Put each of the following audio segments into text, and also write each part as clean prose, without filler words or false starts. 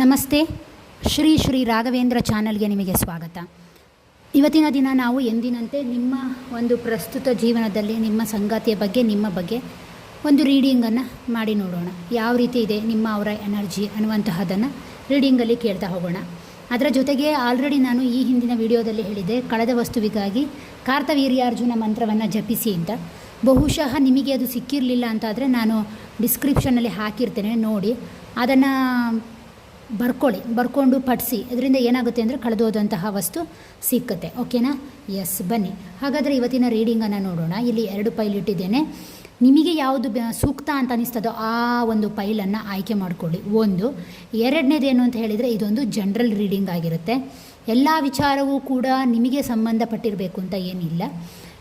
ನಮಸ್ತೆ. ಶ್ರೀ ಶ್ರೀ ರಾಘವೇಂದ್ರ ಚಾನಲ್ಗೆ ನಿಮಗೆ ಸ್ವಾಗತ. ಇವತ್ತಿನ ದಿನ ನಾವು ಎಂದಿನಂತೆ ನಿಮ್ಮ ಒಂದು ಪ್ರಸ್ತುತ ಜೀವನದಲ್ಲಿ ನಿಮ್ಮ ಸಂಗಾತಿಯ ಬಗ್ಗೆ, ನಿಮ್ಮ ಬಗ್ಗೆ ಒಂದು ರೀಡಿಂಗನ್ನು ಮಾಡಿ ನೋಡೋಣ. ಯಾವ ರೀತಿ ಇದೆ ನಿಮ್ಮ ಅವರ ಎನರ್ಜಿ ಅನ್ನುವಂತಹದ್ದನ್ನು ರೀಡಿಂಗಲ್ಲಿ ಕೇಳ್ತಾ ಹೋಗೋಣ. ಅದರ ಜೊತೆಗೆ ಆಲ್ರೆಡಿ ನಾನು ಈ ಹಿಂದಿನ ವಿಡಿಯೋದಲ್ಲಿ ಹೇಳಿದ್ದೆ, ಕಳೆದ ವಸ್ತುವಿಗಾಗಿ ಕಾರ್ತವೀರ್ಯಾರ್ಜುನ ಮಂತ್ರವನ್ನು ಜಪಿಸಿ ಅಂತ. ಬಹುಶಃ ನಿಮಗೆ ಅದು ಸಿಕ್ಕಿರಲಿಲ್ಲ ಅಂತಾದರೆ ನಾನು ಡಿಸ್ಕ್ರಿಪ್ಷನಲ್ಲಿ ಹಾಕಿರ್ತೇನೆ, ನೋಡಿ ಅದನ್ನು ಬರ್ಕೊಂಡು ಪಠಿಸಿ. ಇದರಿಂದ ಏನಾಗುತ್ತೆ ಅಂದರೆ ಕಳೆದೋದಂತಹ ವಸ್ತು ಸಿಕ್ಕತ್ತೆ. ಓಕೆನಾ? ಎಸ್, ಬನ್ನಿ ಹಾಗಾದರೆ ಇವತ್ತಿನ ರೀಡಿಂಗನ್ನು ನೋಡೋಣ. ಇಲ್ಲಿ 2 ಪೈಲ್ ಇಟ್ಟಿದ್ದೇನೆ. ನಿಮಗೆ ಯಾವುದು ಸೂಕ್ತ ಅಂತ ಅನಿಸ್ತದೋ ಆ ಒಂದು ಪೈಲನ್ನು ಆಯ್ಕೆ ಮಾಡಿಕೊಳ್ಳಿ. ಒಂದು. ಎರಡನೇದೇನು ಅಂತ ಹೇಳಿದರೆ, ಇದೊಂದು ಜನರಲ್ ರೀಡಿಂಗ್ ಆಗಿರುತ್ತೆ. ಎಲ್ಲ ವಿಚಾರವೂ ಕೂಡ ನಿಮಗೆ ಸಂಬಂಧಪಟ್ಟಿರಬೇಕು ಅಂತ ಏನಿಲ್ಲ.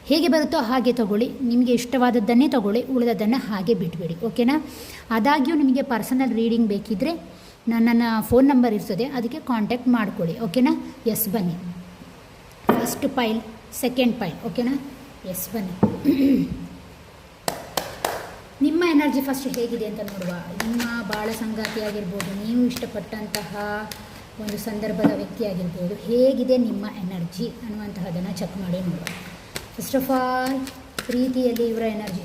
ಹೇಗೆ ಬರುತ್ತೋ ಹಾಗೆ ತಗೊಳ್ಳಿ. ನಿಮಗೆ ಇಷ್ಟವಾದದ್ದನ್ನೇ ತಗೊಳ್ಳಿ, ಉಳಿದದ್ದನ್ನು ಹಾಗೆ ಬಿಟ್ಬಿಡಿ. ಓಕೆನಾ? ಆದಾಗ್ಯೂ ನಿಮಗೆ ಪರ್ಸನಲ್ ರೀಡಿಂಗ್ ಬೇಕಿದ್ದರೆ ನನ್ನ ಫೋನ್ ನಂಬರ್ ಇರ್ತದೆ, ಅದಕ್ಕೆ ಕಾಂಟ್ಯಾಕ್ಟ್ ಮಾಡ್ಕೊಳ್ಳಿ. ಓಕೆನಾ? ಎಸ್, ಬನ್ನಿ. First pile, second pile. ಓಕೆನಾ? ಎಸ್, ಬನ್ನಿ. ನಿಮ್ಮ ಎನರ್ಜಿ ಫಸ್ಟ್ ಹೇಗಿದೆ ಅಂತ ನೋಡುವ. ನಿಮ್ಮ ಬಾಳ ಸಂಗಾತಿ ಆಗಿರ್ಬೋದು, ನೀವು ಇಷ್ಟಪಟ್ಟಂತಹ ಒಂದು ಸಂದರ್ಭದ ವ್ಯಕ್ತಿ ಆಗಿರ್ಬೋದು, ಹೇಗಿದೆ ನಿಮ್ಮ ಎನರ್ಜಿ ಅನ್ನುವಂತಹದನ್ನು ಚೆಕ್ ಮಾಡಿ ನೋಡುವ. ಫಸ್ಟ್ ಆಫ್ ಆಲ್, ಪ್ರೀತಿಯಲ್ಲಿ ಇವರ ಎನರ್ಜಿ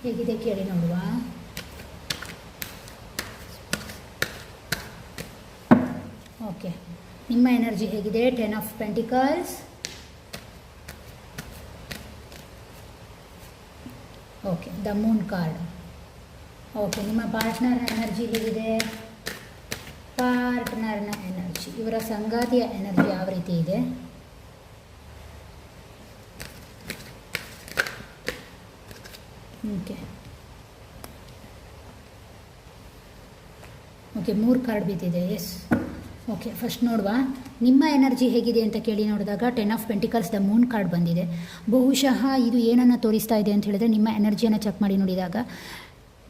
ಹೇಗಿದೆ ಕೇಳಿ ನೋಡುವ. ಓಕೆ, ನಿಮ್ಮ ಎನರ್ಜಿ ಹೇಗಿದೆ? 10 of pentacles. Okay, the Moon card. Okay, ನಿಮ್ಮ ಪಾರ್ಟ್ನರ್ ಎನರ್ಜಿ ಹೇಗಿದೆ? ಪಾರ್ಟ್ನರ್ನ ಎನರ್ಜಿ, ಇವರ ಸಂಗಾತಿಯ ಎನರ್ಜಿ ಯಾವ ರೀತಿ ಇದೆ? ಓಕೆ ಓಕೆ, 3 ಕಾರ್ಡ್ ಬಿದ್ದಿದೆ. ಎಸ್. ಓಕೆ, ಫಸ್ಟ್ ನೋಡುವ ನಿಮ್ಮ ಎನರ್ಜಿ ಹೇಗಿದೆ ಅಂತ ಕೇಳಿ ನೋಡಿದಾಗ 10 of pentacles, the Moon card ಬಂದಿದೆ. ಬಹುಶಃ ಇದು ಏನನ್ನು ತೋರಿಸ್ತಾ ಇದೆ ಅಂತ ಹೇಳಿದ್ರೆ, ನಿಮ್ಮ ಎನರ್ಜಿಯನ್ನು ಚೆಕ್ ಮಾಡಿ ನೋಡಿದಾಗ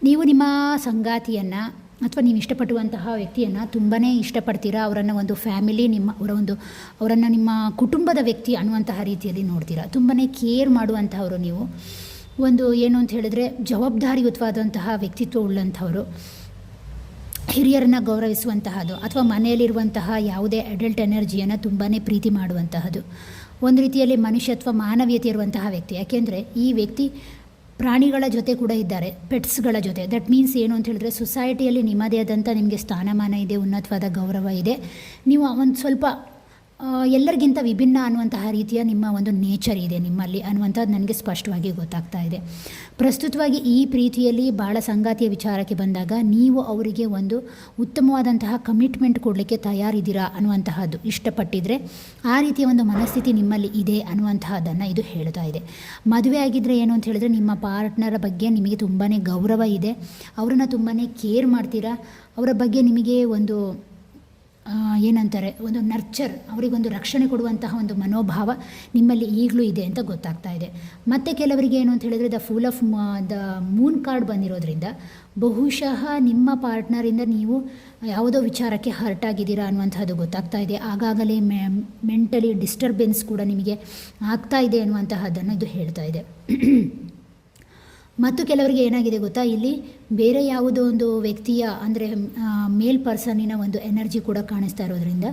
ನೀವು ನಿಮ್ಮ ಸಂಗಾತಿಯನ್ನು ಅಥವಾ ನೀವು ಇಷ್ಟಪಟ್ಟುವಂತಹ ವ್ಯಕ್ತಿಯನ್ನು ತುಂಬಾ ಇಷ್ಟಪಡ್ತೀರಾ. ಅವರನ್ನು ಒಂದು ಫ್ಯಾಮಿಲಿ, ಅವರನ್ನು ನಿಮ್ಮ ಕುಟುಂಬದ ವ್ಯಕ್ತಿ ಅನ್ನುವಂತಹ ರೀತಿಯಲ್ಲಿ ನೋಡ್ತೀರಾ. ತುಂಬಾ ಕೇರ್ ಮಾಡುವಂತಹವರು ನೀವು. ಒಂದು ಏನು ಅಂತ ಹೇಳಿದ್ರೆ, ಜವಾಬ್ದಾರಿಯುತವಾದಂತಹ ವ್ಯಕ್ತಿತ್ವ ಉಳ್ಳಂಥವರು, ಹಿರಿಯರನ್ನು ಗೌರವಿಸುವಂತಹದ್ದು, ಅಥವಾ ಮನೆಯಲ್ಲಿರುವಂತಹ ಯಾವುದೇ ಅಡಲ್ಟ್ ಎನರ್ಜಿಯನ್ನು ತುಂಬಾ ಪ್ರೀತಿ ಮಾಡುವಂತಹದ್ದು. ಒಂದು ರೀತಿಯಲ್ಲಿ ಮನುಷ್ಯತ್ವ, ಮಾನವೀಯತೆ ಇರುವಂತಹ ವ್ಯಕ್ತಿ. ಯಾಕೆಂದರೆ ಈ ವ್ಯಕ್ತಿ ಪ್ರಾಣಿಗಳ ಜೊತೆ ಕೂಡ ಇದ್ದಾರೆ, ಪೆಟ್ಸ್ಗಳ ಜೊತೆ. ದಟ್ ಮೀನ್ಸ್ ಏನು ಅಂತ ಹೇಳಿದ್ರೆ, ಸೊಸೈಟಿಯಲ್ಲಿ ನಿಮ್ಮದೇ ಆದಂಥ ನಿಮಗೆ ಸ್ಥಾನಮಾನ ಇದೆ, ಉನ್ನತವಾದ ಗೌರವ ಇದೆ. ನೀವು ಒಂದು ಸ್ವಲ್ಪ ಎಲ್ಲರಿಗಿಂತ ವಿಭಿನ್ನ ಅನ್ನುವಂತಹ ರೀತಿಯ ನಿಮ್ಮ ಒಂದು ನೇಚರ್ ಇದೆ ನಿಮ್ಮಲ್ಲಿ ಅನ್ನುವಂಥದ್ದು ನನಗೆ ಸ್ಪಷ್ಟವಾಗಿ ಗೊತ್ತಾಗ್ತಾ ಇದೆ. ಪ್ರಸ್ತುತವಾಗಿ ಈ ಪ್ರೀತಿಯಲ್ಲಿ ಭಾಳ ಸಂಗಾತಿಯ ವಿಚಾರಕ್ಕೆ ಬಂದಾಗ, ನೀವು ಅವರಿಗೆ ಒಂದು ಉತ್ತಮವಾದಂತಹ ಕಮಿಟ್ಮೆಂಟ್ ಕೊಡಲಿಕ್ಕೆ ತಯಾರಿದ್ದೀರಾ ಅನ್ನುವಂತಹದ್ದು, ಇಷ್ಟಪಟ್ಟಿದ್ರೆ ಆ ರೀತಿಯ ಒಂದು ಮನಸ್ಥಿತಿ ನಿಮ್ಮಲ್ಲಿ ಇದೆ ಅನ್ನುವಂತಹದ್ದನ್ನು ಇದು ಹೇಳ್ತಾ ಇದೆ. ಮದುವೆ ಆಗಿದ್ದರೆ ಏನು ಅಂತ ಹೇಳಿದ್ರೆ, ನಿಮ್ಮ ಪಾರ್ಟ್ನರ ಬಗ್ಗೆ ನಿಮಗೆ ತುಂಬಾ ಗೌರವ ಇದೆ, ಅವರನ್ನು ತುಂಬಾ ಕೇರ್ ಮಾಡ್ತೀರಾ, ಅವರ ಬಗ್ಗೆ ನಿಮಗೆ ಒಂದು ಏನಂತಾರೆ, ಒಂದು ನರ್ಚರ್, ಅವರಿಗೊಂದು ರಕ್ಷಣೆ ಕೊಡುವಂತಹ ಒಂದು ಮನೋಭಾವ ನಿಮ್ಮಲ್ಲಿ ಈಗಲೂ ಇದೆ ಅಂತ ಗೊತ್ತಾಗ್ತಾ ಇದೆ. ಮತ್ತು ಕೆಲವರಿಗೆ ಏನು ಅಂತ ಹೇಳಿದರೆ, ದ ಮೂನ್ ಕಾರ್ಡ್ ಬಂದಿರೋದ್ರಿಂದ ಬಹುಶಃ ನಿಮ್ಮ ಪಾರ್ಟ್ನರಿಂದ ನೀವು ಯಾವುದೋ ವಿಚಾರಕ್ಕೆ ಹರ್ಟ್ ಆಗಿದ್ದೀರಾ ಅನ್ನುವಂಥದ್ದು ಗೊತ್ತಾಗ್ತಾ ಇದೆ. ಆಗಾಗಲೇ ಮೆಂಟಲಿ ಡಿಸ್ಟರ್ಬೆನ್ಸ್ ಕೂಡ ನಿಮಗೆ ಆಗ್ತಾ ಇದೆ ಅನ್ನುವಂತಹದ್ದನ್ನು ಇದು ಹೇಳ್ತಾ ಇದೆ. ಮತ್ತು ಕೆಲವರಿಗೆ ಏನಾಗಿದೆ ಗೊತ್ತಾ, ಇಲ್ಲಿ ಬೇರೆ ಯಾವುದೋ ಒಂದು ವ್ಯಕ್ತಿಯ ಅಂದರೆ ಮೇಲ್ ಪರ್ಸನ್ನಿನ ಒಂದು ಎನರ್ಜಿ ಕೂಡ ಕಾಣಿಸ್ತಾ ಇರೋದ್ರಿಂದ,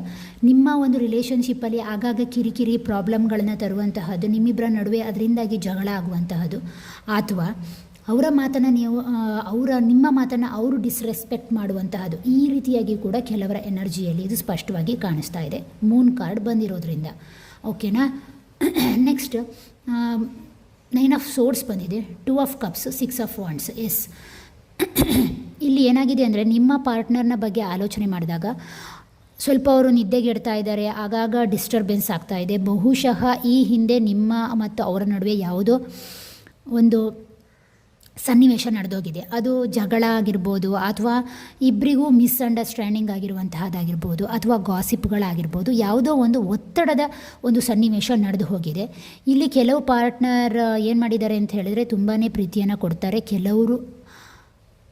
ನಿಮ್ಮ ಒಂದು ರಿಲೇಷನ್ಶಿಪ್ಪಲ್ಲಿ ಆಗಾಗ ಕಿರಿಕಿರಿ ಪ್ರಾಬ್ಲಮ್ಗಳನ್ನು ತರುವಂತಹದ್ದು, ನಿಮ್ಮಿಬ್ಬರ ನಡುವೆ ಅದರಿಂದಾಗಿ ಜಗಳ ಆಗುವಂತಹದ್ದು, ಅಥವಾ ಅವರ ಮಾತನ್ನು ನಿಮ್ಮ ಮಾತನ್ನು ಅವರು ಡಿಸ್ರೆಸ್ಪೆಕ್ಟ್ ಮಾಡುವಂತಹದ್ದು, ಈ ರೀತಿಯಾಗಿ ಕೂಡ ಕೆಲವರ ಎನರ್ಜಿಯಲ್ಲಿ ಇದು ಸ್ಪಷ್ಟವಾಗಿ ಕಾಣಿಸ್ತಾ ಇದೆ, ಮೂನ್ ಕಾರ್ಡ್ ಬಂದಿರೋದ್ರಿಂದ. ಓಕೆನಾ? ನೆಕ್ಸ್ಟ್ 9 ಆಫ್ ಸೋರ್ಡ್ಸ್ ಬಂದಿದೆ, 2 of cups, 6 of wands. Yes, ಇಲ್ಲಿ ಏನಾಗಿದೆ ಅಂದರೆ, ನಿಮ್ಮ ಪಾರ್ಟ್ನರ್ನ ಬಗ್ಗೆ ಆಲೋಚನೆ ಮಾಡಿದಾಗ ಸ್ವಲ್ಪ ಅವರು ನಿದ್ದೆಗೆಡ್ತಾ ಇದ್ದಾರೆ, ಆಗಾಗ ಡಿಸ್ಟರ್ಬೆನ್ಸ್ ಆಗ್ತಾ ಇದೆ. ಬಹುಶಃ ಈ ಹಿಂದೆ ನಿಮ್ಮ ಮತ್ತು ಅವರ ನಡುವೆ ಯಾವುದೋ ಒಂದು ಸನ್ನಿವೇಶ ನಡೆದೋಗಿದೆ. ಅದು ಜಗಳ ಆಗಿರ್ಬೋದು, ಅಥವಾ ಇಬ್ಬರಿಗೂ ಮಿಸ್ಅಂಡರ್ಸ್ಟ್ಯಾಂಡಿಂಗ್ ಆಗಿರುವಂತಹದ್ದಾಗಿರ್ಬೋದು, ಅಥವಾ ಗಾಸಿಪ್ಗಳಾಗಿರ್ಬೋದು. ಯಾವುದೋ ಒಂದು ಒತ್ತಡದ ಒಂದು ಸನ್ನಿವೇಶ ನಡೆದು ಹೋಗಿದೆ. ಇಲ್ಲಿ ಕೆಲವು ಪಾರ್ಟ್ನರ್ ಏನು ಮಾಡಿದ್ದಾರೆ ಅಂತ ಹೇಳಿದರೆ, ತುಂಬಾ ಪ್ರೀತಿಯನ್ನು ಕೊಡ್ತಾರೆ. ಕೆಲವರು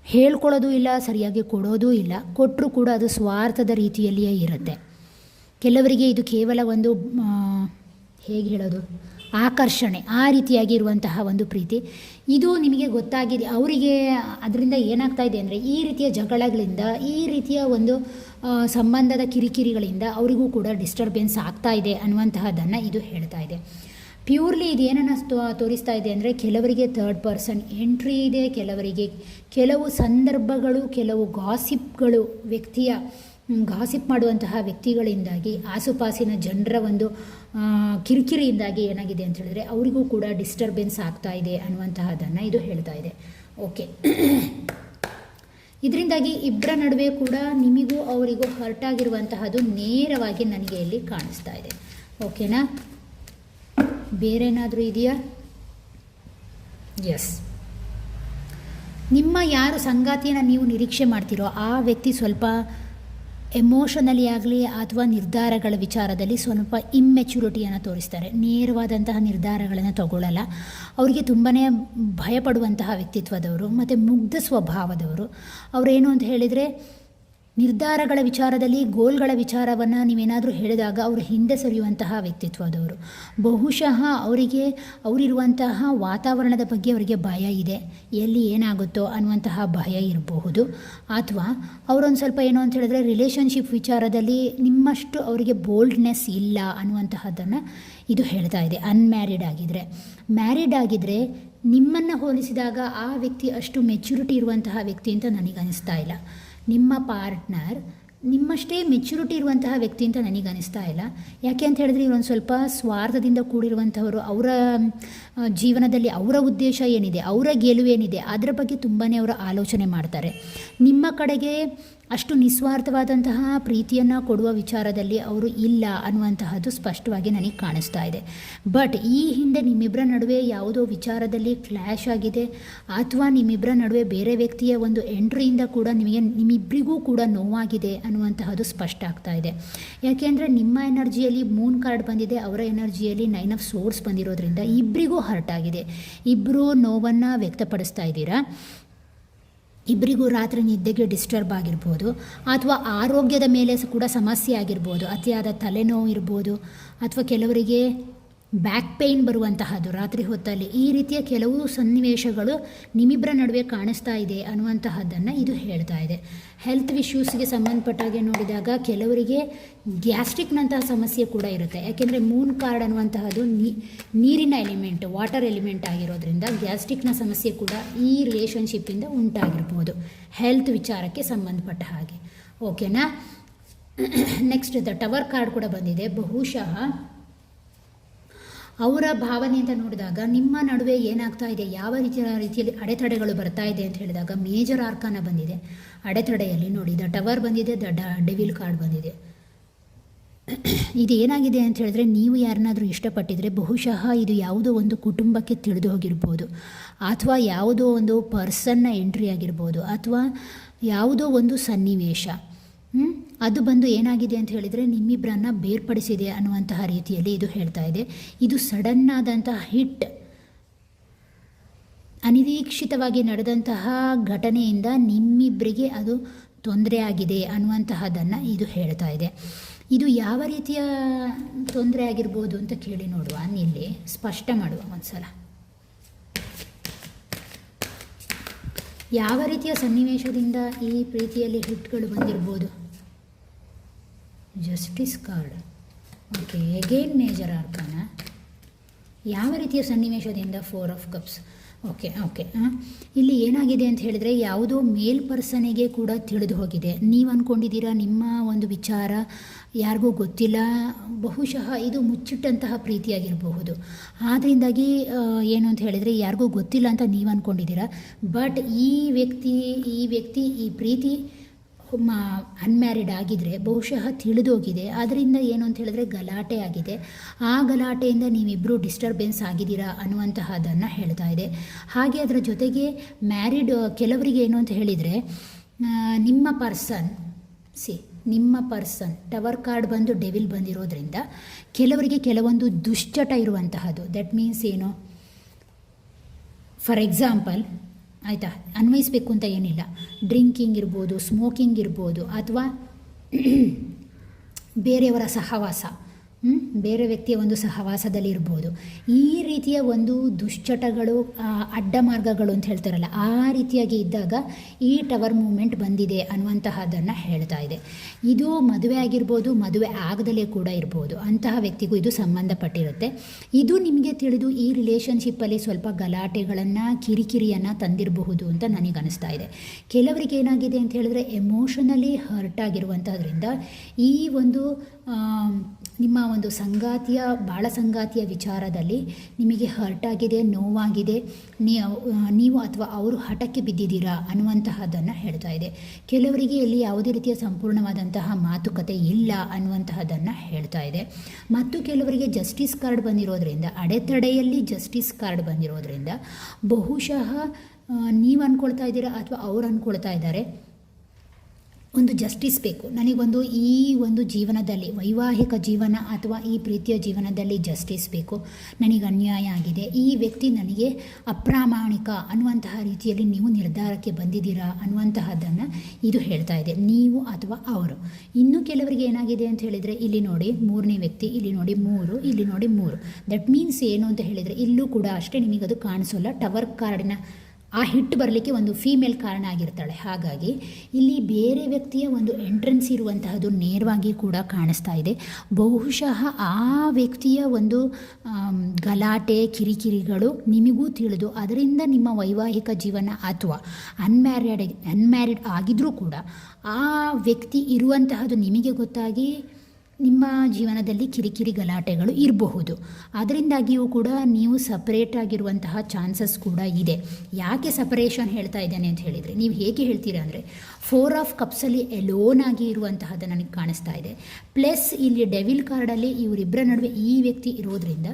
ಹೇಳ್ಕೊಳ್ಳೋದು ಇಲ್ಲ, ಸರಿಯಾಗಿ ಕೊಡೋದೂ ಇಲ್ಲ. ಕೊಟ್ಟರೂ ಕೂಡ ಅದು ಸ್ವಾರ್ಥದ ರೀತಿಯಲ್ಲಿಯೇ ಇರುತ್ತೆ. ಕೆಲವರಿಗೆ ಇದು ಕೇವಲ ಒಂದು ಹೇಗೆ ಹೇಳೋದು, ಆಕರ್ಷಣೆ, ಆ ರೀತಿಯಾಗಿರುವಂತಹ ಒಂದು ಪ್ರೀತಿ. ಇದು ನಿಮಗೆ ಗೊತ್ತಾಗಿದೆ. ಅವರಿಗೆ ಅದರಿಂದ ಏನಾಗ್ತಾ ಇದೆ ಅಂದರೆ, ಈ ರೀತಿಯ ಜಗಳಗಳಿಂದ, ಈ ರೀತಿಯ ಒಂದು ಸಂಬಂಧದ ಕಿರಿಕಿರಿಗಳಿಂದ ಅವರಿಗೂ ಕೂಡ ಡಿಸ್ಟರ್ಬೆನ್ಸ್ ಆಗ್ತಾ ಇದೆ ಅನ್ನುವಂತಹದ್ದನ್ನು ಇದು ಹೇಳ್ತಾ ಇದೆ. ಪ್ಯೂರ್ಲಿ ಇದು ಏನನ್ನು ತೋರಿಸ್ತಾ ಇದೆ ಅಂದರೆ, ಕೆಲವರಿಗೆ ಥರ್ಡ್ ಪರ್ಸನ್ ಎಂಟ್ರಿ ಇದೆ, ಕೆಲವರಿಗೆ ಕೆಲವು ಸಂದರ್ಭಗಳು, ಕೆಲವು ಗಾಸಿಪ್ಗಳು, ಗಾಸಿಪ್ ಮಾಡುವಂತಹ ವ್ಯಕ್ತಿಗಳಿಂದಾಗಿ, ಆಸುಪಾಸಿನ ಜನರ ಒಂದು ಕಿರಿಕಿರಿಯಿಂದಾಗಿ ಏನಾಗಿದೆ ಅಂತ ಹೇಳಿದ್ರೆ ಅವರಿಗೂ ಕೂಡ ಡಿಸ್ಟರ್ಬೆನ್ಸ್ ಆಗ್ತಾ ಇದೆ ಅನ್ನುವಂತಹದ್ದನ್ನು ಇದು ಹೇಳ್ತಾ ಇದೆ. ಓಕೆ, ಇದರಿಂದಾಗಿ ಇಬ್ಬರ ನಡುವೆ ಕೂಡ ನಿಮಗೂ ಅವರಿಗೂ ಹರ್ಟ್ ಆಗಿರುವಂತಹದ್ದು ನೇರವಾಗಿ ನನಗೆ ಇಲ್ಲಿ ಕಾಣಿಸ್ತಾ ಇದೆ. ಓಕೆನಾ? ಬೇರೇನಾದರೂ ಇದೆಯಾ? ಎಸ್, ನಿಮ್ಮ ಯಾರು ಸಂಗಾತಿಯನ್ನು ನೀವು ನಿರೀಕ್ಷೆ ಮಾಡ್ತೀರೋ ಆ ವ್ಯಕ್ತಿ ಸ್ವಲ್ಪ ಎಮೋಷನಲಿ ಆಗಲಿ ಅಥವಾ ನಿರ್ಧಾರಗಳ ವಿಚಾರದಲ್ಲಿ ಸ್ವಲ್ಪ ಇಮ್ಮೆಚ್ಯೂರಿಟಿಯನ್ನು ತೋರಿಸ್ತಾರೆ. ನೇರವಾದಂತಹ ನಿರ್ಧಾರಗಳನ್ನು ತಗೊಳ್ಳಲ್ಲ. ಅವರಿಗೆ ತುಂಬಾ ಭಯಪಡುವಂತಹ ವ್ಯಕ್ತಿತ್ವದವರು ಮತ್ತು ಮುಗ್ಧ ಸ್ವಭಾವದವರು. ಅವರೇನು ಅಂತ ಹೇಳಿದರೆ, ನಿರ್ಧಾರಗಳ ವಿಚಾರದಲ್ಲಿ, ಗೋಲ್ಗಳ ವಿಚಾರವನ್ನು ನೀವೇನಾದರೂ ಹೇಳಿದಾಗ ಅವರು ಹಿಂದೆ ಸರಿಯುವಂತಹ ವ್ಯಕ್ತಿತ್ವದವರು. ಬಹುಶಃ ಅವರಿರುವಂತಹ ವಾತಾವರಣದ ಬಗ್ಗೆ ಅವರಿಗೆ ಭಯ ಇದೆ, ಎಲ್ಲಿ ಏನಾಗುತ್ತೋ ಅನ್ನುವಂತಹ ಭಯ ಇರಬಹುದು. ಅಥವಾ ಅವರೊಂದು ಸ್ವಲ್ಪ ಏನು ಅಂತ ಹೇಳಿದ್ರೆ, ರಿಲೇಷನ್ಶಿಪ್ ವಿಚಾರದಲ್ಲಿ ನಿಮ್ಮಷ್ಟು ಅವರಿಗೆ ಬೋಲ್ಡ್ನೆಸ್ ಇಲ್ಲ ಅನ್ನುವಂತಹದ್ದನ್ನು ಇದು ಹೇಳ್ತಾ ಇದೆ. ಅನ್ಮ್ಯಾರಿಡ್ ಆಗಿದ್ದರೆ. ಮ್ಯಾರಿಡ್ ಆಗಿದ್ದರೆ ನಿಮ್ಮನ್ನು ಹೋಲಿಸಿದಾಗ ಆ ವ್ಯಕ್ತಿ ಅಷ್ಟು ಮೆಚ್ಯೂರಿಟಿ ಇರುವಂತಹ ವ್ಯಕ್ತಿ ಅಂತ ನನಗನ್ನಿಸ್ತಾ ಇಲ್ಲ. ನಿಮ್ಮ ಪಾರ್ಟ್ನರ್ ನಿಮ್ಮಷ್ಟೇ ಮೆಚ್ಯೂರಿಟಿ ಇರುವಂತಹ ವ್ಯಕ್ತಿ ಅಂತ ನನಗನ್ನಿಸ್ತಾ ಇಲ್ಲ. ಯಾಕೆ ಅಂತ ಹೇಳಿದ್ರೆ, ಇವರೊಂದು ಸ್ವಲ್ಪ ಸ್ವಾರ್ಥದಿಂದ ಕೂಡಿರುವಂಥವರು. ಅವರ ಜೀವನದಲ್ಲಿ ಅವರ ಉದ್ದೇಶ ಏನಿದೆ, ಅವರ ಗೆಲುವೇನಿದೆ, ಅದರ ಬಗ್ಗೆ ತುಂಬಾ ಅವರು ಆಲೋಚನೆ ಮಾಡ್ತಾರೆ. ನಿಮ್ಮ ಕಡೆಗೆ ಅಷ್ಟು ನಿಸ್ವಾರ್ಥವಾದಂತಹ ಪ್ರೀತಿಯನ್ನು ಕೊಡುವ ವಿಚಾರದಲ್ಲಿ ಅವರು ಇಲ್ಲ ಅನ್ನುವಂತಹದ್ದು ಸ್ಪಷ್ಟವಾಗಿ ನನಗೆ ಕಾಣಿಸ್ತಾ ಇದೆ. ಬಟ್ ಈ ಹಿಂದೆ ನಿಮ್ಮಿಬ್ಬರ ನಡುವೆ ಯಾವುದೋ ವಿಚಾರದಲ್ಲಿ ಕ್ಲ್ಯಾಶ್ ಆಗಿದೆ, ಅಥವಾ ನಿಮ್ಮಿಬ್ಬರ ನಡುವೆ ಬೇರೆ ವ್ಯಕ್ತಿಯ ಒಂದು ಎಂಟ್ರಿಯಿಂದ ಕೂಡ ನಿಮ್ಮಿಬ್ಬರಿಗೂ ಕೂಡ ನೋವಾಗಿದೆ ಅನ್ನುವಂತಹದ್ದು ಸ್ಪಷ್ಟ ಆಗ್ತಾ ಇದೆ. ಯಾಕೆಂದರೆ ನಿಮ್ಮ ಎನರ್ಜಿಯಲ್ಲಿ ಮೂನ್ ಕಾರ್ಡ್ ಬಂದಿದೆ, ಅವರ ಎನರ್ಜಿಯಲ್ಲಿ 9 ಆಫ್ ಸೋರ್ಸ್ ಬಂದಿರೋದ್ರಿಂದ ಇಬ್ಬರಿಗೂ ಹರ್ಟ್ ಆಗಿದೆ. ಇಬ್ಬರು ನೋವನ್ನು ವ್ಯಕ್ತಪಡಿಸ್ತಾ ಇದ್ದೀರಾ. ಇಬ್ಬರಿಗೂ ರಾತ್ರಿ ನಿದ್ದೆಗೆ ಡಿಸ್ಟರ್ಬ್ ಆಗಿರ್ಬೋದು, ಅಥವಾ ಆರೋಗ್ಯದ ಮೇಲೆ ಕೂಡ ಸಮಸ್ಯೆ ಆಗಿರ್ಬೋದು. ಅತಿಯಾದ ತಲೆನೋವು ಇರ್ಬೋದು, ಅಥವಾ ಕೆಲವರಿಗೆ ಬ್ಯಾಕ್ ಪೇಯ್ನ್ ಬರುವಂತಹದ್ದು ರಾತ್ರಿ ಹೊತ್ತಲ್ಲಿ. ಈ ರೀತಿಯ ಕೆಲವು ಸನ್ನಿವೇಶಗಳು ನಿಮ್ಮಿಬ್ಬರ ನಡುವೆ ಕಾಣಿಸ್ತಾ ಇದೆ ಅನ್ನುವಂತಹದ್ದನ್ನು ಇದು ಹೇಳ್ತಾ ಇದೆ. ಹೆಲ್ತ್ ಇಶ್ಯೂಸ್ಗೆ ಸಂಬಂಧಪಟ್ಟಾಗೆ ನೋಡಿದಾಗ ಕೆಲವರಿಗೆ ಗ್ಯಾಸ್ಟ್ರಿಕ್ನಂತಹ ಸಮಸ್ಯೆ ಕೂಡ ಇರುತ್ತೆ. ಯಾಕೆಂದರೆ ಮೂನ್ ಕಾರ್ಡ್ ಅನ್ನುವಂತಹದ್ದು ನೀರಿನ ಎಲಿಮೆಂಟ್, ವಾಟರ್ ಎಲಿಮೆಂಟ್ ಆಗಿರೋದ್ರಿಂದ ಗ್ಯಾಸ್ಟ್ರಿಕ್ನ ಸಮಸ್ಯೆ ಕೂಡ ಈ ರಿಲೇಷನ್ಶಿಪ್ಪಿಂದ ಉಂಟಾಗಿರ್ಬೋದು, ಹೆಲ್ತ್ ವಿಚಾರಕ್ಕೆ ಸಂಬಂಧಪಟ್ಟ ಹಾಗೆ. ಓಕೆನಾ? ನೆಕ್ಸ್ಟ್ ದ ಟವರ್ ಕಾರ್ಡ್ ಕೂಡ ಬಂದಿದೆ. ಬಹುಶಃ ಅವರ ಭಾವನೆ ಅಂತ ನೋಡಿದಾಗ ನಿಮ್ಮ ನಡುವೆ ಏನಾಗ್ತಾ ಇದೆ, ಯಾವ ರೀತಿಯಲ್ಲಿ ಅಡೆತಡೆಗಳು ಬರ್ತಾ ಇದೆ ಅಂತ ಹೇಳಿದಾಗ ಮೇಜರ್ ಆರ್ಕಾನ ಬಂದಿದೆ. ಅಡೆತಡೆಯಲ್ಲಿ ನೋಡಿ, ದ ಟವರ್ ಬಂದಿದೆ, ದ ಡೆವಿಲ್ ಕಾರ್ಡ್ ಬಂದಿದೆ. ಇದು ಏನಾಗಿದೆ ಅಂತ ಹೇಳಿದ್ರೆ, ನೀವು ಯಾರನ್ನಾದರೂ ಇಷ್ಟಪಟ್ಟಿದ್ರೆ ಬಹುಶಃ ಇದು ಯಾವುದೋ ಒಂದು ಕುಟುಂಬಕ್ಕೆ ತಿಳಿದು ಹೋಗಿರ್ಬೋದು, ಅಥವಾ ಯಾವುದೋ ಒಂದು ಪರ್ಸನ್ನ ಎಂಟ್ರಿ ಆಗಿರ್ಬೋದು, ಅಥವಾ ಯಾವುದೋ ಒಂದು ಸನ್ನಿವೇಶ ಅದು ಬಂದು ಏನಾಗಿದೆ ಅಂತ ಹೇಳಿದರೆ ನಿಮ್ಮಿಬ್ಬರನ್ನು ಬೇರ್ಪಡಿಸಿದೆ ಅನ್ನುವಂತಹ ರೀತಿಯಲ್ಲಿ ಇದು ಹೇಳ್ತಾ ಇದೆ. ಇದು ಸಡನ್ನಾದಂತಹ ಹಿಟ್, ಅನಿರೀಕ್ಷಿತವಾಗಿ ನಡೆದಂತಹ ಘಟನೆಯಿಂದ ನಿಮ್ಮಿಬ್ಬರಿಗೆ ಅದು ತೊಂದರೆ ಆಗಿದೆ ಅನ್ನುವಂತಹದ್ದನ್ನು ಇದು ಹೇಳ್ತಾ ಇದೆ. ಇದು ಯಾವ ರೀತಿಯ ತೊಂದರೆ ಆಗಿರ್ಬೋದು ಅಂತ ಕೇಳಿ ನೋಡುವ, ಇಲ್ಲಿ ಸ್ಪಷ್ಟ ಮಾಡುವ ಒಂದ್ಸಲ. ಯಾವ ರೀತಿಯ ಸನ್ನಿವೇಶದಿಂದ ಈ ಪ್ರೀತಿಯಲ್ಲಿ ಹಿಟ್ಗಳು ಬಂದಿರ್ಬೋದು? Justice card. Okay, again major arcana. ಯಾವ ರೀತಿಯ ಸನ್ನಿವೇಶದಿಂದ 4 ಆಫ್ ಕಪ್ಸ್. ಓಕೆ, ಇಲ್ಲಿ ಏನಾಗಿದೆ ಅಂತ ಹೇಳಿದರೆ, ಯಾವುದೋ ಮೇಲ್ ಪರ್ಸನಿಗೆ ಕೂಡ ತಿಳಿದು ಹೋಗಿದೆ. ನೀವು ಅಂದ್ಕೊಂಡಿದ್ದೀರಾ ನಿಮ್ಮ ಒಂದು ವಿಚಾರ ಯಾರಿಗೂ ಗೊತ್ತಿಲ್ಲ. ಬಹುಶಃ ಇದು ಮುಚ್ಚಿಟ್ಟಂತಹ ಪ್ರೀತಿಯಾಗಿರಬಹುದು. ಆದ್ದರಿಂದಾಗಿ ಏನು ಅಂತ ಹೇಳಿದರೆ ಯಾರಿಗೂ ಗೊತ್ತಿಲ್ಲ ಅಂತ ನೀವು ಅಂದ್ಕೊಂಡಿದ್ದೀರಾ. ಬಟ್ ಈ ವ್ಯಕ್ತಿ ಈ ಪ್ರೀತಿ ಅನ್ಮ್ಯಾರಿಡ್ ಆಗಿದ್ದರೆ ಬಹುಶಃ ತಿಳಿದೋಗಿದೆ. ಅದರಿಂದ ಏನು ಅಂತ ಹೇಳಿದ್ರೆ ಗಲಾಟೆ ಆಗಿದೆ. ಆ ಗಲಾಟೆಯಿಂದ ನೀವಿಬ್ಬರು ಡಿಸ್ಟರ್ಬೆನ್ಸ್ ಆಗಿದ್ದೀರಾ ಅನ್ನುವಂತಹದ್ದನ್ನು ಹೇಳ್ತಾ ಇದೆ. ಹಾಗೆ ಅದರ ಜೊತೆಗೆ ಮ್ಯಾರಿಡ್ ಕೆಲವರಿಗೆ ಏನು ಅಂತ ಹೇಳಿದರೆ, ನಿಮ್ಮ ಪರ್ಸನ್ ಟವರ್ ಕಾರ್ಡ್ ಬಂದು ಡೆವಿಲ್ ಬಂದಿರೋದ್ರಿಂದ ಕೆಲವರಿಗೆ ಕೆಲವೊಂದು ದುಶ್ಚಟ ಇರುವಂತಹದ್ದು. ದಟ್ ಮೀನ್ಸ್ ಏನು, ಫಾರ್ ಎಕ್ಸಾಂಪಲ್ ಆಯಿತಾ, ಅನ್ವಯಿಸಬೇಕು ಅಂತ ಏನಿಲ್ಲ, ಡ್ರಿಂಕಿಂಗ್ ಇರ್ಬೋದು, ಸ್ಮೋಕಿಂಗ್ ಇರ್ಬೋದು, ಅಥವಾ ಬೇರೆಯವರ ಸಹವಾಸ, ಬೇರೆ ವ್ಯಕ್ತಿಯ ಒಂದು ಸಹವಾಸದಲ್ಲಿ ಇರ್ಬೋದು. ಈ ರೀತಿಯ ಒಂದು ದುಶ್ಚಟಗಳು, ಅಡ್ಡ ಮಾರ್ಗಗಳು ಅಂತ ಹೇಳ್ತಾರಲ್ಲ, ಆ ರೀತಿಯಾಗಿ ಇದ್ದಾಗ ಈ ಟವರ್ ಮೂಮೆಂಟ್ ಬಂದಿದೆ ಅನ್ನುವಂತಹದ್ದನ್ನು ಹೇಳ್ತಾ ಇದೆ. ಇದು ಮದುವೆ ಆಗಿರ್ಬೋದು, ಮದುವೆ ಆಗದಲ್ಲೇ ಕೂಡ ಇರ್ಬೋದು, ಅಂತಹ ವ್ಯಕ್ತಿಗೂ ಇದು ಸಂಬಂಧಪಟ್ಟಿರುತ್ತೆ. ಇದು ನಿಮಗೆ ತಿಳಿದು ಈ ರಿಲೇಷನ್ಶಿಪ್ಪಲ್ಲಿ ಸ್ವಲ್ಪ ಗಲಾಟೆಗಳನ್ನು, ಕಿರಿಕಿರಿಯನ್ನು ತಂದಿರಬಹುದು ಅಂತ ನನಗನ್ನಿಸ್ತಾ ಇದೆ. ಕೆಲವರಿಗೆ ಏನಾಗಿದೆ ಅಂತ ಹೇಳಿದ್ರೆ ಎಮೋಷನಲಿ ಹರ್ಟ್ ಆಗಿರುವಂಥದ್ರಿಂದ ಈ ಒಂದು ನಿಮ್ಮ ಒಂದು ಬಾಳ ಸಂಗಾತಿಯ ವಿಚಾರದಲ್ಲಿ ನಿಮಗೆ ಹರ್ಟ್ ಆಗಿದೆ, ನೋವಾಗಿದೆ, ನೀವು ಅಥವಾ ಅವರು ಹಠಕ್ಕೆ ಬಿದ್ದಿದ್ದೀರಾ ಅನ್ನುವಂತಹದ್ದನ್ನು ಹೇಳ್ತಾ ಇದೆ. ಕೆಲವರಿಗೆ ಇಲ್ಲಿ ಯಾವುದೇ ರೀತಿಯ ಸಂಪೂರ್ಣವಾದಂತಹ ಮಾತುಕತೆ ಇಲ್ಲ ಅನ್ನುವಂತಹದ್ದನ್ನು ಹೇಳ್ತಾ ಇದೆ. ಮತ್ತು ಕೆಲವರಿಗೆ ಜಸ್ಟಿಸ್ ಕಾರ್ಡ್ ಬಂದಿರೋದ್ರಿಂದ, ಅಡೆತಡೆಯಲ್ಲಿ ಜಸ್ಟಿಸ್ ಕಾರ್ಡ್ ಬಂದಿರೋದ್ರಿಂದ ಬಹುಶಃ ನೀವು ಅಂದ್ಕೊಳ್ತಾ ಇದ್ದೀರಾ ಅಥವಾ ಅವ್ರು ಅಂದ್ಕೊಳ್ತಾ ಇದ್ದಾರೆ, ಒಂದು ಜಸ್ಟಿಸ್ ಬೇಕು ನನಗೊಂದು, ಈ ಒಂದು ಜೀವನದಲ್ಲಿ, ವೈವಾಹಿಕ ಜೀವನ ಅಥವಾ ಈ ಪ್ರೀತಿಯ ಜೀವನದಲ್ಲಿ ಜಸ್ಟಿಸ್ ಬೇಕು, ನನಗೆ ಅನ್ಯಾಯ ಆಗಿದೆ, ಈ ವ್ಯಕ್ತಿ ನನಗೆ ಅಪ್ರಾಮಾಣಿಕ ಅನ್ನುವಂತಹ ರೀತಿಯಲ್ಲಿ ನೀವು ನಿರ್ಧಾರಕ್ಕೆ ಬಂದಿದ್ದೀರಾ ಅನ್ನುವಂತಹದ್ದನ್ನು ಇದು ಹೇಳ್ತಾ ಇದೆ, ನೀವು ಅಥವಾ ಅವರು. ಇನ್ನು ಕೆಲವರಿಗೆ ಏನಾಗಿದೆ ಅಂತ ಹೇಳಿದರೆ, ಇಲ್ಲಿ ನೋಡಿ 3ನೇ ವ್ಯಕ್ತಿ, ಇಲ್ಲಿ ನೋಡಿ 3, ಇಲ್ಲಿ ನೋಡಿ 3. ದಟ್ ಮೀನ್ಸ್ ಏನು ಅಂತ ಹೇಳಿದರೆ, ಇಲ್ಲೂ ಕೂಡ ಅಷ್ಟೇ ನಿಮಗದು ಕಾಣಿಸೋಲ್ಲ. ಟವರ್ ಕಾರ್ಡಿನ ಆ ಹಿಟ್ಟು ಬರಲಿಕ್ಕೆ ಒಂದು ಫೀಮೇಲ್ ಕಾರಣ ಆಗಿರ್ತಾಳೆ. ಹಾಗಾಗಿ ಇಲ್ಲಿ ಬೇರೆ ವ್ಯಕ್ತಿಯ ಒಂದು ಎಂಟ್ರೆನ್ಸ್ ಇರುವಂತಹದ್ದು ನೇರವಾಗಿ ಕೂಡ ಕಾಣಿಸ್ತಾ ಇದೆ. ಬಹುಶಃ ಆ ವ್ಯಕ್ತಿಯ ಒಂದು ಗಲಾಟೆ, ಕಿರಿಕಿರಿಗಳು ನಿಮಗೂ ತಿಳಿದು ಅದರಿಂದ ನಿಮ್ಮ ವೈವಾಹಿಕ ಜೀವನ ಅಥವಾ ಅನ್ಮ್ಯಾರಿಡ್ ಆಗಿದ್ರೂ ಕೂಡ ಆ ವ್ಯಕ್ತಿ ಇರುವಂತಹದ್ದು ನಿಮಗೆ ಗೊತ್ತಾಗಿ ನಿಮ್ಮ ಜೀವನದಲ್ಲಿ ಕಿರಿಕಿರಿ ಗಲಾಟೆಗಳು ಇರಬಹುದು. ಅದರಿಂದಾಗಿಯೂ ಕೂಡ ನೀವು ಸಪರೇಟ್ ಆಗಿರುವಂತಹ ಚಾನ್ಸಸ್ ಕೂಡ ಇದೆ. ಯಾಕೆ ಸಪರೇಷನ್ ಹೇಳ್ತಾ ಇದ್ದೇನೆ ಅಂತ ಹೇಳಿದರೆ, ನೀವು ಹೇಗೆ ಹೇಳ್ತೀರಾ ಅಂದರೆ 4 ಆಫ್ ಕಪ್ಸಲ್ಲಿ ಎಲೋನ್ ಆಗಿ ಇರುವಂತಹದ್ದು ನನಗೆ ಕಾಣಿಸ್ತಾ ಇದೆ. ಪ್ಲಸ್ ಇಲ್ಲಿ ಡೆವಿಲ್ ಕಾರ್ಡಲ್ಲಿ ಇವರಿಬ್ಬರ ನಡುವೆ ಈ ವ್ಯಕ್ತಿ ಇರೋದ್ರಿಂದ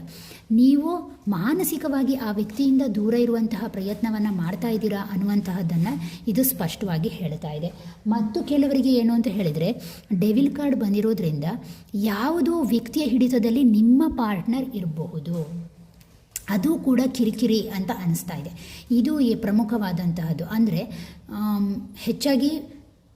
ನೀವು ಮಾನಸಿಕವಾಗಿ ಆ ವ್ಯಕ್ತಿಯಿಂದ ದೂರ ಇರುವಂತಹ ಪ್ರಯತ್ನವನ್ನು ಮಾಡ್ತಾ ಇದ್ದೀರಾ ಅನ್ನುವಂತಹದ್ದನ್ನು ಇದು ಸ್ಪಷ್ಟವಾಗಿ ಹೇಳ್ತಾ ಇದೆ. ಮತ್ತು ಕೆಲವರಿಗೆ ಏನು ಅಂತ ಹೇಳಿದರೆ, ಡೆವಿಲ್ ಕಾರ್ಡ್ ಬಂದಿರೋದ್ರಿಂದ ಯಾವುದೋ ವ್ಯಕ್ತಿಯ ಹಿಡಿತದಲ್ಲಿ ನಿಮ್ಮ ಪಾರ್ಟ್ನರ್ ಇರಬಹುದು, ಅದು ಕೂಡ ಕಿರಿಕಿರಿ ಅಂತ ಅನಿಸ್ತಾ ಇದೆ. ಇದು ಪ್ರಮುಖವಾದಂತಹದ್ದು. ಅಂದರೆ ಹೆಚ್ಚಾಗಿ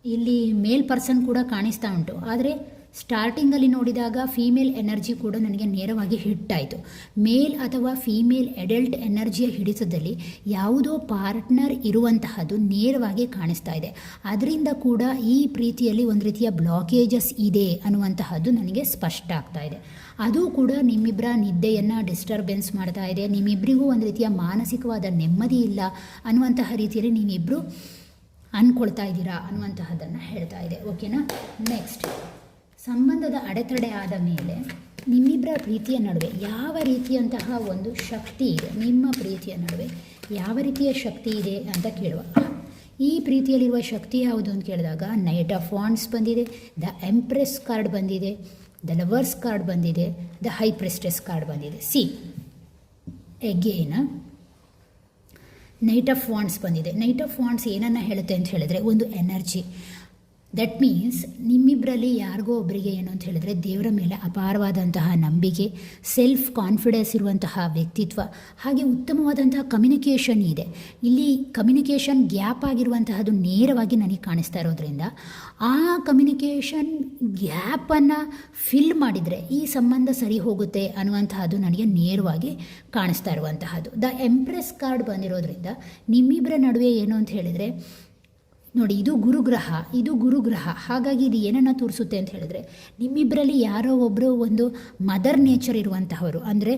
ಇಲ್ಲಿ ಮೇಲ್ ಪರ್ಸನ್ ಕೂಡ ಕಾಣಿಸ್ತಾ ಉಂಟು, ಆದರೆ ಸ್ಟಾರ್ಟಿಂಗಲ್ಲಿ ನೋಡಿದಾಗ ಫೀಮೇಲ್ ಎನರ್ಜಿ ಕೂಡ ನನಗೆ ನೇರವಾಗಿ ಹಿಟ್ಟಾಯಿತು. ಮೇಲ್ ಅಥವಾ ಫೀಮೇಲ್ ಅಡಲ್ಟ್ ಎನರ್ಜಿಯ ಹಿಡಿತದಲ್ಲಿ ಯಾವುದೋ ಪಾರ್ಟ್ನರ್ ಇರುವಂತಹದ್ದು ನೇರವಾಗಿ ಕಾಣಿಸ್ತಾ ಇದೆ. ಅದರಿಂದ ಕೂಡ ಈ ಪ್ರೀತಿಯಲ್ಲಿ ಒಂದು ರೀತಿಯ ಬ್ಲಾಕೇಜಸ್ ಇದೆ ಅನ್ನುವಂತಹದ್ದು ನನಗೆ ಸ್ಪಷ್ಟ ಆಗ್ತಾ ಇದೆ. ಅದು ಕೂಡ ನಿಮ್ಮಿಬ್ಬರ ನಿದ್ದೆಯನ್ನು ಡಿಸ್ಟರ್ಬೆನ್ಸ್ ಮಾಡ್ತಾ ಇದೆ. ನಿಮ್ಮಿಬ್ಬರಿಗೂ ಒಂದು ರೀತಿಯ ಮಾನಸಿಕವಾದ ನೆಮ್ಮದಿ ಇಲ್ಲ ಅನ್ನುವಂತಹ ರೀತಿಯಲ್ಲಿ ನೀವಿಬ್ಬರು ಅಂದ್ಕೊಳ್ತಾ ಇದ್ದೀರಾ ಅನ್ನುವಂತಹದ್ದನ್ನು ಹೇಳ್ತಾ ಇದೆ. ಓಕೆನಾ. ನೆಕ್ಸ್ಟ್, ಸಂಬಂಧದ ಅಡೆತಡೆ ಆದ ಮೇಲೆ ನಿಮ್ಮಿಬ್ಬರ ಪ್ರೀತಿಯ ನಡುವೆ ಯಾವ ರೀತಿಯಂತಹ ಒಂದು ಶಕ್ತಿ ಇದೆ, ನಿಮ್ಮ ಪ್ರೀತಿಯ ನಡುವೆ ಯಾವ ರೀತಿಯ ಶಕ್ತಿ ಇದೆ ಅಂತ ಕೇಳುವ. ಈ ಪ್ರೀತಿಯಲ್ಲಿರುವ ಶಕ್ತಿ ಯಾವುದು ಅಂತ ಕೇಳಿದಾಗ ನೈಟ್ ಆಫ್ ವಾಂಡ್ಸ್ ಬಂದಿದೆ, ದ ಎಂಪ್ರೆಸ್ ಕಾರ್ಡ್ ಬಂದಿದೆ, ದ ಲವರ್ಸ್ ಕಾರ್ಡ್ ಬಂದಿದೆ, ದ ಹೈ ಪ್ರೆಸ್ಟೆಸ್ ಕಾರ್ಡ್ ಬಂದಿದೆ. C again knight of wands ಬಂದಿದೆ. ನೈಟ್ ಆಫ್ ವಾಂಡ್ಸ್ ಏನನ್ನು ಹೇಳುತ್ತೆ ಅಂತ ಹೇಳಿದ್ರೆ, ಒಂದು ಎನರ್ಜಿ. ದಟ್ ಮೀನ್ಸ್ ನಿಮ್ಮಿಬ್ಬರಲ್ಲಿ ಯಾರಿಗೋ ಒಬ್ಬರಿಗೆ ಏನು ಅಂತ ಹೇಳಿದ್ರೆ ದೇವರ ಮೇಲೆ ಅಪಾರವಾದಂತಹ ನಂಬಿಕೆ, ಸೆಲ್ಫ್ ಕಾನ್ಫಿಡೆನ್ಸ್ ಇರುವಂತಹ ವ್ಯಕ್ತಿತ್ವ, ಹಾಗೆ ಉತ್ತಮವಾದಂತಹ ಕಮ್ಯುನಿಕೇಷನ್ ಇದೆ. ಇಲ್ಲಿ ಕಮ್ಯುನಿಕೇಷನ್ ಗ್ಯಾಪ್ ಆಗಿರುವಂತಹದ್ದು ನೇರವಾಗಿ ನನಗೆ ಕಾಣಿಸ್ತಾ ಇರೋದ್ರಿಂದ ಆ ಕಮ್ಯುನಿಕೇಷನ್ ಗ್ಯಾಪನ್ನು ಫಿಲ್ ಮಾಡಿದರೆ ಈ ಸಂಬಂಧ ಸರಿ ಹೋಗುತ್ತೆ ಅನ್ನುವಂತಹದ್ದು ನನಗೆ ನೇರವಾಗಿ ಕಾಣಿಸ್ತಾ ಇರುವಂತಹದ್ದು. ದ ಎಂಪ್ರೆಸ್ ಕಾರ್ಡ್ ಬಂದಿರೋದ್ರಿಂದ ನಿಮ್ಮಿಬ್ಬರ ನಡುವೆ ಏನು ಅಂತ ಹೇಳಿದರೆ, ನೋಡಿ ಇದು ಗುರುಗ್ರಹ. ಹಾಗಾಗಿ ಇದು ಏನನ್ನು ತೋರಿಸುತ್ತೆ ಅಂತ ಹೇಳಿದ್ರೆ, ನಿಮ್ಮಿಬ್ಬರಲ್ಲಿ ಯಾರೋ ಒಬ್ಬರು ಒಂದು ಮದರ್ ನೇಚರ್ ಇರುವಂತಹವರು, ಅಂದರೆ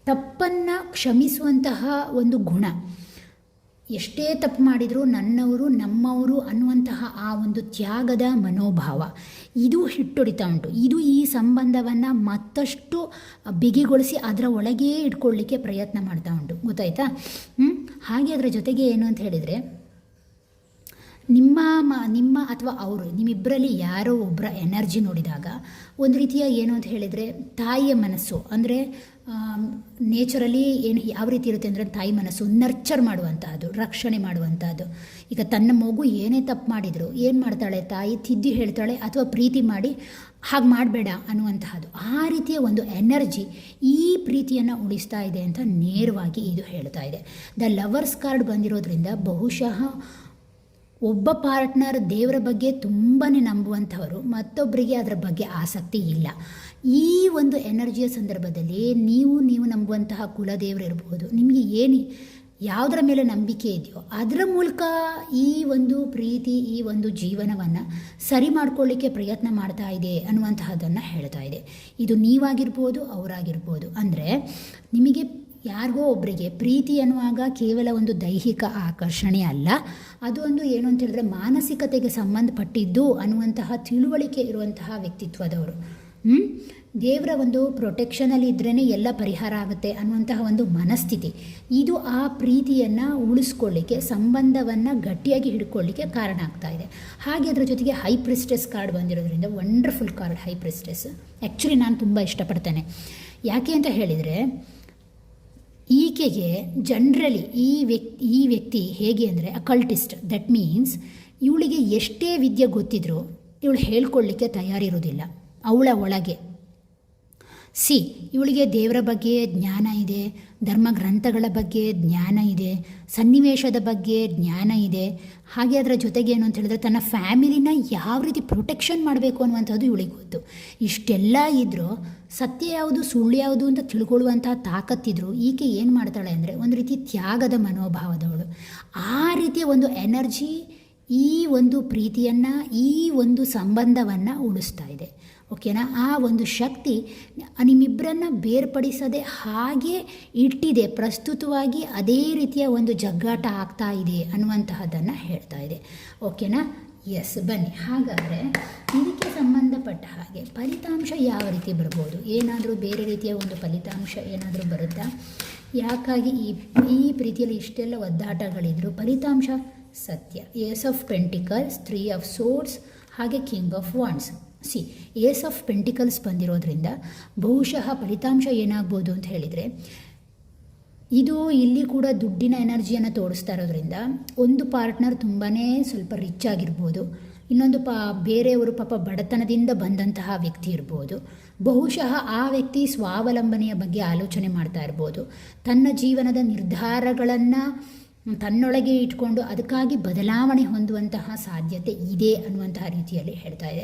ತಪ್ಪನ್ನು ಕ್ಷಮಿಸುವಂತಹ ಒಂದು ಗುಣ. ಎಷ್ಟೇ ತಪ್ಪು ಮಾಡಿದರೂ ನನ್ನವರು ನಮ್ಮವರು ಅನ್ನುವಂತಹ ಆ ಒಂದು ತ್ಯಾಗದ ಮನೋಭಾವ ಇದು ಹಿಟ್ಟೊಡಿತಾ ಉಂಟು. ಇದು ಈ ಸಂಬಂಧವನ್ನು ಮತ್ತಷ್ಟು ಬಿಗಿಗೊಳಿಸಿ ಅದರ ಒಳಗೇ ಇಟ್ಕೊಳ್ಳಿಕ್ಕೆ ಪ್ರಯತ್ನ ಮಾಡ್ತಾ ಉಂಟು. ಗೊತ್ತಾಯ್ತಾ? ಹಾಗೆ ಅದರ ಜೊತೆಗೆ ಏನು ಅಂತ ಹೇಳಿದರೆ, ನಿಮ್ಮ ಅಥವಾ ಅವರು ನಿಮ್ಮಿಬ್ಬರಲ್ಲಿ ಯಾರೋ ಒಬ್ಬರ ಎನರ್ಜಿ ನೋಡಿದಾಗ ಒಂದು ರೀತಿಯ ಏನು ಅಂತ ಹೇಳಿದರೆ ತಾಯಿಯ ಮನಸ್ಸು, ಅಂದರೆ ನೇಚರಲ್ಲಿ ಏನು ಯಾವ ರೀತಿ ಇರುತ್ತೆ ಅಂದರೆ ತಾಯಿ ಮನಸ್ಸು ನರ್ಚರ್ ಮಾಡುವಂತಹದ್ದು, ರಕ್ಷಣೆ ಮಾಡುವಂತಹದ್ದು. ಈಗ ತನ್ನ ಮಗು ಏನೇ ತಪ್ಪು ಮಾಡಿದರೂ ಏನು ಮಾಡ್ತಾಳೆ ತಾಯಿ, ತಿದ್ದಿ ಹೇಳ್ತಾಳೆ ಅಥವಾ ಪ್ರೀತಿ ಮಾಡಿ ಹಾಗೆ ಮಾಡಬೇಡ ಅನ್ನುವಂತಹದ್ದು. ಆ ರೀತಿಯ ಒಂದು ಎನರ್ಜಿ ಈ ಪ್ರೀತಿಯನ್ನು ಉಳಿಸ್ತಾ ಇದೆ ಅಂತ ನೇರವಾಗಿ ಇದು ಹೇಳ್ತಾ ಇದೆ. ದ ಲವರ್ಸ್ ಕಾರ್ಡ್ ಬಂದಿರೋದ್ರಿಂದ ಬಹುಶಃ ಒಬ್ಬ ಪಾರ್ಟ್ನರ್ ದೇವರ ಬಗ್ಗೆ ತುಂಬಾ ನಂಬುವಂಥವರು, ಮತ್ತೊಬ್ಬರಿಗೆ ಅದರ ಬಗ್ಗೆ ಆಸಕ್ತಿ ಇಲ್ಲ. ಈ ಒಂದು ಎನರ್ಜಿಯ ಸಂದರ್ಭದಲ್ಲಿ ನೀವು ನಂಬುವಂತಹ ಕುಲದೇವರು ಇರ್ಬೋದು, ನಿಮಗೆ ಯಾವುದರ ಮೇಲೆ ನಂಬಿಕೆ ಇದೆಯೋ ಅದರ ಮೂಲಕ ಈ ಒಂದು ಪ್ರೀತಿ, ಈ ಒಂದು ಜೀವನವನ್ನು ಸರಿ ಮಾಡ್ಕೊಳ್ಳಿಕ್ಕೆ ಪ್ರಯತ್ನ ಮಾಡ್ತಾ ಇದೆ ಅನ್ನುವಂತಹದ್ದನ್ನು ಹೇಳ್ತಾ ಇದೆ. ಇದು ನೀವಾಗಿರ್ಬೋದು, ಅವರಾಗಿರ್ಬೋದು. ಅಂದರೆ ನಿಮಗೆ ಯಾರಿಗೋ ಒಬ್ಬರಿಗೆ ಪ್ರೀತಿ ಅನ್ನುವಾಗ ಕೇವಲ ಒಂದು ದೈಹಿಕ ಆಕರ್ಷಣೆ ಅಲ್ಲ, ಅದು ಒಂದು ಏನು ಅಂತ ಹೇಳಿದ್ರೆ ಮಾನಸಿಕತೆಗೆ ಸಂಬಂಧಪಟ್ಟಿದ್ದು ಅನ್ನುವಂತಹ ತಿಳುವಳಿಕೆ ಇರುವಂತಹ ವ್ಯಕ್ತಿತ್ವದವರು. ದೇವರ ಒಂದು ಪ್ರೊಟೆಕ್ಷನಲ್ಲಿ ಇದ್ರೇ ಎಲ್ಲ ಪರಿಹಾರ ಆಗುತ್ತೆ ಅನ್ನುವಂತಹ ಒಂದು ಮನಸ್ಥಿತಿ, ಇದು ಆ ಪ್ರೀತಿಯನ್ನು ಉಳಿಸ್ಕೊಳ್ಳಿಕ್ಕೆ, ಸಂಬಂಧವನ್ನು ಗಟ್ಟಿಯಾಗಿ ಹಿಡ್ಕೊಳ್ಳಿಕ್ಕೆ ಕಾರಣ ಆಗ್ತಾ ಇದೆ. ಹಾಗೆ ಅದರ ಜೊತೆಗೆ ಹೈ ಪ್ರಿಸ್ಟೆಸ್ ಕಾರ್ಡ್ ಬಂದಿರೋದ್ರಿಂದ ವಂಡರ್ಫುಲ್ ಕಾರ್ಡ್ ಹೈ ಪ್ರಿಸ್ಟೆಸ್. ಆ್ಯಕ್ಚುಲಿ ನಾನು ತುಂಬ ಇಷ್ಟಪಡ್ತೇನೆ. ಯಾಕೆ ಅಂತ ಹೇಳಿದರೆ, ಈಕೆಗೆ ಜನರಲಿ ಈ ವ್ಯಕ್ತಿ ಹೇಗೆ ಅಂದರೆ ಅಕಲ್ಟಿಸ್ಟ್. ದಟ್ ಮೀನ್ಸ್ ಇವಳಿಗೆ ಎಷ್ಟೇ ವಿದ್ಯೆ ಗೊತ್ತಿದ್ರೂ ಇವಳು ಹೇಳ್ಕೊಳ್ಳಿಕ್ಕೆ ತಯಾರಿರೋದಿಲ್ಲ ಅವಳ ಒಳಗೆ. ಇವಳಿಗೆ ದೇವರ ಬಗ್ಗೆ ಜ್ಞಾನ ಇದೆ, ಧರ್ಮ ಗ್ರಂಥಗಳ ಬಗ್ಗೆ ಜ್ಞಾನ ಇದೆ, ಸನ್ನಿವೇಶದ ಬಗ್ಗೆ ಜ್ಞಾನ ಇದೆ. ಹಾಗೆ ಅದರ ಜೊತೆಗೆ ಏನು ಅಂತ ಹೇಳಿದ್ರೆ ತನ್ನ ಫ್ಯಾಮಿಲಿನ ಯಾವ ರೀತಿ ಪ್ರೊಟೆಕ್ಷನ್ ಮಾಡಬೇಕು ಅನ್ನುವಂಥದ್ದು ಇವಳಿಗೆ ಗೊತ್ತು. ಇಷ್ಟೆಲ್ಲ ಇದ್ದರೂ ಸತ್ಯ ಯಾವುದು ಸುಳ್ಳು ಯಾವುದು ಅಂತ ತಿಳ್ಕೊಳ್ಳುವಂಥ ತಾಕತ್ತಿದ್ರು ಈಕೆ ಏನು ಮಾಡ್ತಾಳೆ ಅಂದರೆ ಒಂದು ರೀತಿ ತ್ಯಾಗದ ಮನೋಭಾವದವಳು. ಆ ರೀತಿಯ ಒಂದು ಎನರ್ಜಿ ಈ ಒಂದು ಪ್ರೀತಿಯನ್ನು, ಈ ಒಂದು ಸಂಬಂಧವನ್ನು ಉಳಿಸ್ತಾ ಇದೆ. ಓಕೆನಾ? ಆ ಒಂದು ಶಕ್ತಿ ನಿಮ್ಮಿಬ್ಬರನ್ನು ಬೇರ್ಪಡಿಸದೆ ಹಾಗೆ ಇಟ್ಟಿದೆ. ಪ್ರಸ್ತುತವಾಗಿ ಅದೇ ರೀತಿಯ ಒಂದು ಜಗ್ಗಾಟ ಆಗ್ತಾ ಇದೆ ಅನ್ನುವಂತಹದ್ದನ್ನು ಹೇಳ್ತಾ ಇದೆ. ಓಕೆನಾ? ಎಸ್, ಬನ್ನಿ ಹಾಗಾದರೆ ಇದಕ್ಕೆ ಸಂಬಂಧಪಟ್ಟ ಹಾಗೆ ಫಲಿತಾಂಶ ಯಾವ ರೀತಿ ಬರ್ಬೋದು? ಏನಾದರೂ ಬೇರೆ ರೀತಿಯ ಒಂದು ಫಲಿತಾಂಶ ಏನಾದರೂ ಬರುತ್ತಾ? ಯಾಕಾಗಿ ಈ ಪ್ರೀತಿಯಲ್ಲಿ ಇಷ್ಟೆಲ್ಲ ಒದ್ದಾಟಗಳಿದ್ರು ಫಲಿತಾಂಶ ಸತ್ಯ. Ace of pentacles, 3 of swords, ಹಾಗೆ king of wands. Ace of pentacles ಬಂದಿರೋದ್ರಿಂದ ಬಹುಶಃ ಫಲಿತಾಂಶ ಏನಾಗ್ಬೋದು ಅಂತ ಹೇಳಿದರೆ, ಇದು ಇಲ್ಲಿ ಕೂಡ ದುಡ್ಡಿನ ಎನರ್ಜಿಯನ್ನು ತೋರಿಸ್ತಾ ಇರೋದ್ರಿಂದ ಒಂದು ಪಾರ್ಟ್ನರ್ ತುಂಬಾ ಸ್ವಲ್ಪ ರಿಚ್ ಆಗಿರ್ಬೋದು, ಇನ್ನೊಂದು ಬೇರೆಯವರು ಪಾಪ ಬಡತನದಿಂದ ಬಂದಂತಹ ವ್ಯಕ್ತಿ ಇರ್ಬೋದು. ಬಹುಶಃ ಆ ವ್ಯಕ್ತಿ ಸ್ವಾವಲಂಬನೆಯ ಬಗ್ಗೆ ಆಲೋಚನೆ ಮಾಡ್ತಾ ಇರ್ಬೋದು, ತನ್ನ ಜೀವನದ ನಿರ್ಧಾರಗಳನ್ನು ತನ್ನೊಳಗೆ ಇಟ್ಕೊಂಡು ಅದಕ್ಕಾಗಿ ಬದಲಾವಣೆ ಹೊಂದುವಂತಹ ಸಾಧ್ಯತೆ ಇದೆ ಅನ್ನುವಂತಹ ರೀತಿಯಲ್ಲಿ ಹೇಳ್ತಾ ಇದೆ.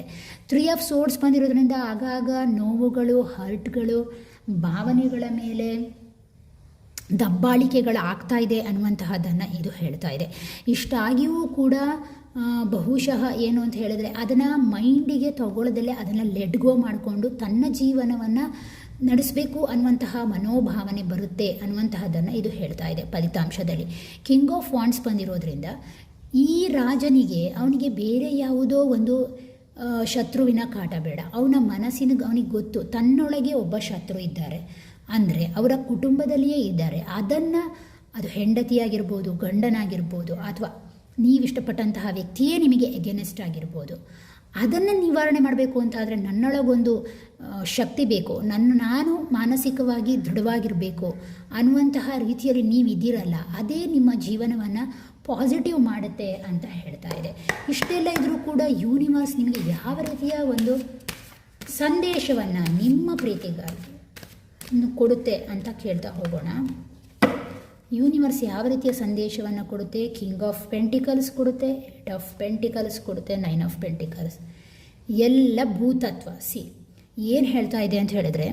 3 ಆಫ್ ಸೋರ್ಡ್ಸ್ ಬಂದಿರೋದ್ರಿಂದ ಆಗಾಗ ನೋವುಗಳು, ಹರ್ಟ್ಗಳು, ಭಾವನೆಗಳ ಮೇಲೆ ದಬ್ಬಾಳಿಕೆಗಳು ಆಗ್ತಾ ಇದೆ ಅನ್ನುವಂತಹದ್ದನ್ನು ಇದು ಹೇಳ್ತಾ ಇದೆ. ಇಷ್ಟಾಗಿಯೂ ಕೂಡ ಬಹುಶಃ ಏನು ಅಂತ ಹೇಳಿದ್ರೆ ಅದನ್ನು ಮೈಂಡಿಗೆ ತಗೊಳ್ಳೋದಲ್ಲೇ ಅದನ್ನು ಲೆಟ್ ಗೋ ಮಾಡಿಕೊಂಡು ತನ್ನ ಜೀವನವನ್ನು ನಡೆಸಬೇಕು ಅನ್ನುವಂತಹ ಮನೋಭಾವನೆ ಬರುತ್ತೆ ಅನ್ನುವಂತಹದ್ದನ್ನು ಇದು ಹೇಳ್ತಾ ಇದೆ ಫಲಿತಾಂಶದಲ್ಲಿ. ಕಿಂಗ್ ಆಫ್ ವಾಂಡ್ಸ್ ಬಂದಿರೋದ್ರಿಂದ ಈ ರಾಜನಿಗೆ ಅವನಿಗೆ ಬೇರೆ ಯಾವುದೋ ಒಂದು ಶತ್ರುವಿನ ಕಾಟ ಬೇಡ. ಅವನಿಗೆ ಗೊತ್ತು ತನ್ನೊಳಗೆ ಒಬ್ಬ ಶತ್ರು ಇದ್ದಾರೆ, ಅಂದರೆ ಅವರ ಕುಟುಂಬದಲ್ಲಿಯೇ ಇದ್ದಾರೆ. ಅದು ಹೆಂಡತಿಯಾಗಿರ್ಬೋದು, ಗಂಡನಾಗಿರ್ಬೋದು, ಅಥವಾ ನೀವಿಷ್ಟಪಟ್ಟಂತಹ ವ್ಯಕ್ತಿಯೇ ನಿಮಗೆ ಎಗೇನೆಸ್ಟ್ ಆಗಿರ್ಬೋದು. ಅದನ್ನು ನಿವಾರಣೆ ಮಾಡಬೇಕು ಅಂತಾದರೆ ನನ್ನೊಳಗೊಂದು ಶಕ್ತಿ ಬೇಕು, ನಾನು ಮಾನಸಿಕವಾಗಿ ದೃಢವಾಗಿರಬೇಕು ಅನ್ನುವಂತಹ ರೀತಿಯಲ್ಲಿ ನೀವಿದ್ದೀರಲ್ಲ, ಅದೇ ನಿಮ್ಮ ಜೀವನವನ್ನು ಪಾಸಿಟಿವ್ ಮಾಡುತ್ತೆ ಅಂತ ಹೇಳ್ತಾ ಇದೆ. ಇಷ್ಟೆಲ್ಲ ಇದ್ದರೂ ಕೂಡ ಯೂನಿವರ್ಸ್ ನಿಮಗೆ ಯಾವ ರೀತಿಯ ಒಂದು ಸಂದೇಶವನ್ನು ನಿಮ್ಮ ಪ್ರೀತಿಗಾಗಿ ಕೊಡುತ್ತೆ ಅಂತ ಕೇಳ್ತಾ ಹೋಗೋಣ. ಯೂನಿವರ್ಸ್ ಯಾವ ರೀತಿಯ ಸಂದೇಶವನ್ನು ಕೊಡುತ್ತೆ? ಕಿಂಗ್ ಆಫ್ ಪೆಂಟಿಕಲ್ಸ್ ಕೊಡುತ್ತೆ, 8 ಆಫ್ ಪೆಂಟಿಕಲ್ಸ್ ಕೊಡುತ್ತೆ, 9 ಆಫ್ ಪೆಂಟಿಕಲ್ಸ್. ಎಲ್ಲ ಭೂತತ್ವ. ಏನು ಹೇಳ್ತಾ ಇದೆ ಅಂತ ಹೇಳಿದ್ರೆ,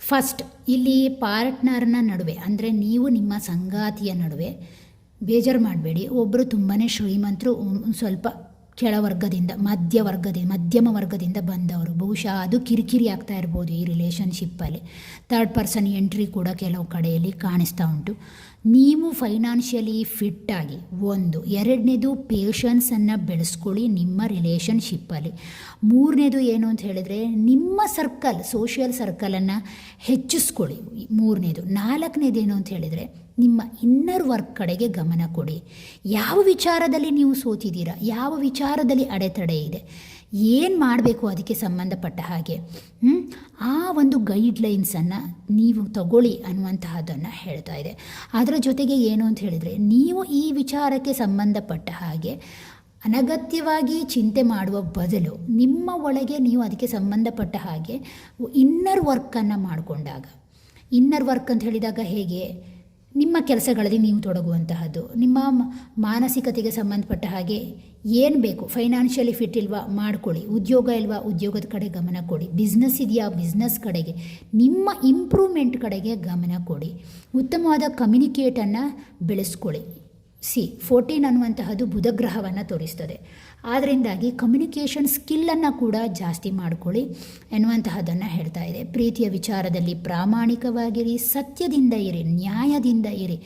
ಫಸ್ಟ್ ಇಲ್ಲಿ ಪಾರ್ಟ್ನರ್ನ ನಡುವೆ ಅಂದರೆ ನೀವು ನಿಮ್ಮ ಸಂಗಾತಿಯ ನಡುವೆ ಬೇಜಾರು ಮಾಡಬೇಡಿ. ಒಬ್ಬರು ತುಂಬಾ ಶ್ರೀಮಂತರು, ಸ್ವಲ್ಪ ಕೆಳವರ್ಗದಿಂದ ಮಧ್ಯಮ ವರ್ಗದಿಂದ ಬಂದವರು. ಬಹುಶಃ ಅದು ಕಿರಿಕಿರಿ ಆಗ್ತಾ ಇರ್ಬೋದು ಈ ರಿಲೇಷನ್ಶಿಪ್ಪಲ್ಲಿ. 3rd ಪರ್ಸನ್ ಎಂಟ್ರಿ ಕೂಡ ಕೆಲವು ಕಡೆಯಲ್ಲಿ ಕಾಣಿಸ್ತಾ ಉಂಟು. ನೀವು ಫೈನಾನ್ಷಿಯಲಿ ಫಿಟ್ಟಾಗಿ, 1. 2ನೇದು ಪೇಷನ್ಸನ್ನು ಬೆಳೆಸ್ಕೊಳ್ಳಿ ನಿಮ್ಮ ರಿಲೇಷನ್ಶಿಪ್ಪಲ್ಲಿ. 3ನೇದು ಏನು ಅಂತ ಹೇಳಿದರೆ ನಿಮ್ಮ ಸೋಷಿಯಲ್ ಸರ್ಕಲನ್ನು ಹೆಚ್ಚಿಸ್ಕೊಳ್ಳಿ. 3ನೇದು. 4ನೇದು ಏನು ಅಂತ ಹೇಳಿದರೆ ನಿಮ್ಮ ಇನ್ನರ್ ವರ್ಕ್ ಕಡೆಗೆ ಗಮನ ಕೊಡಿ. ಯಾವ ವಿಚಾರದಲ್ಲಿ ನೀವು ಸೋತಿದ್ದೀರಾ, ಯಾವ ವಿಚಾರದಲ್ಲಿ ಅಡೆತಡೆ ಇದೆ, ಏನು ಮಾಡಬೇಕು ಅದಕ್ಕೆ ಸಂಬಂಧಪಟ್ಟ ಹಾಗೆ ಆ ಒಂದು ಗೈಡ್ಲೈನ್ಸನ್ನು ನೀವು ತಗೊಳ್ಳಿ ಅನ್ನುವಂತಹದ್ದನ್ನು ಹೇಳ್ತಾ ಇದೆ. ಅದರ ಜೊತೆಗೆ ಏನು ಅಂತ ಹೇಳಿದರೆ, ನೀವು ಈ ವಿಚಾರಕ್ಕೆ ಸಂಬಂಧಪಟ್ಟ ಹಾಗೆ ಅನಗತ್ಯವಾಗಿ ಚಿಂತೆ ಮಾಡುವ ಬದಲು ನಿಮ್ಮ ಒಳಗೆ ನೀವು ಅದಕ್ಕೆ ಸಂಬಂಧಪಟ್ಟ ಹಾಗೆ ಇನ್ನರ್ ವರ್ಕನ್ನು ಮಾಡಿಕೊಂಡಾಗ, ಇನ್ನರ್ ವರ್ಕ್ ಅಂತ ಹೇಳಿದಾಗ ಹೇಗೆ, ನಿಮ್ಮ ಕೆಲಸಗಳಲ್ಲಿ ನೀವು ತೊಡಗುವಂತಹದ್ದು, ನಿಮ್ಮ ಮಾನಸಿಕತೆಗೆ ಸಂಬಂಧಪಟ್ಟ ಹಾಗೆ ಏನು ಬೇಕು, ಫೈನಾನ್ಷಿಯಲಿ ಫಿಟ್ ಇಲ್ವಾ ಮಾಡ್ಕೊಳ್ಳಿ, ಉದ್ಯೋಗ ಇಲ್ವಾ ಉದ್ಯೋಗದ ಕಡೆ ಗಮನ ಕೊಡಿ, ಬಿಸ್ನೆಸ್ ಇದೆಯಾ ಬಿಸ್ನೆಸ್ ಕಡೆಗೆ, ನಿಮ್ಮ ಇಂಪ್ರೂವ್ಮೆಂಟ್ ಕಡೆಗೆ ಗಮನ ಕೊಡಿ, ಉತ್ತಮವಾದ ಕಮ್ಯುನಿಕೇಟನ್ನು ಬೆಳೆಸ್ಕೊಳ್ಳಿ. 14 ಅನ್ನುವಂತಹದ್ದು ಬುಧಗ್ರಹವನ್ನು ತೋರಿಸ್ತದೆ. ಆದ್ದರಿಂದಾಗಿ ಕಮ್ಯುನಿಕೇಷನ್ ಸ್ಕಿಲ್ಲನ್ನು ಕೂಡ ಜಾಸ್ತಿ ಮಾಡ್ಕೊಳ್ಳಿ ಎನ್ನುವಂತಹದ್ದನ್ನು ಹೇಳ್ತಾ ಇದೆ. ಪ್ರೀತಿಯ ವಿಚಾರದಲ್ಲಿ ಪ್ರಾಮಾಣಿಕವಾಗಿರಿ, ಸತ್ಯದಿಂದ ಇರಿ, ನ್ಯಾಯದಿಂದ ಇರಿ,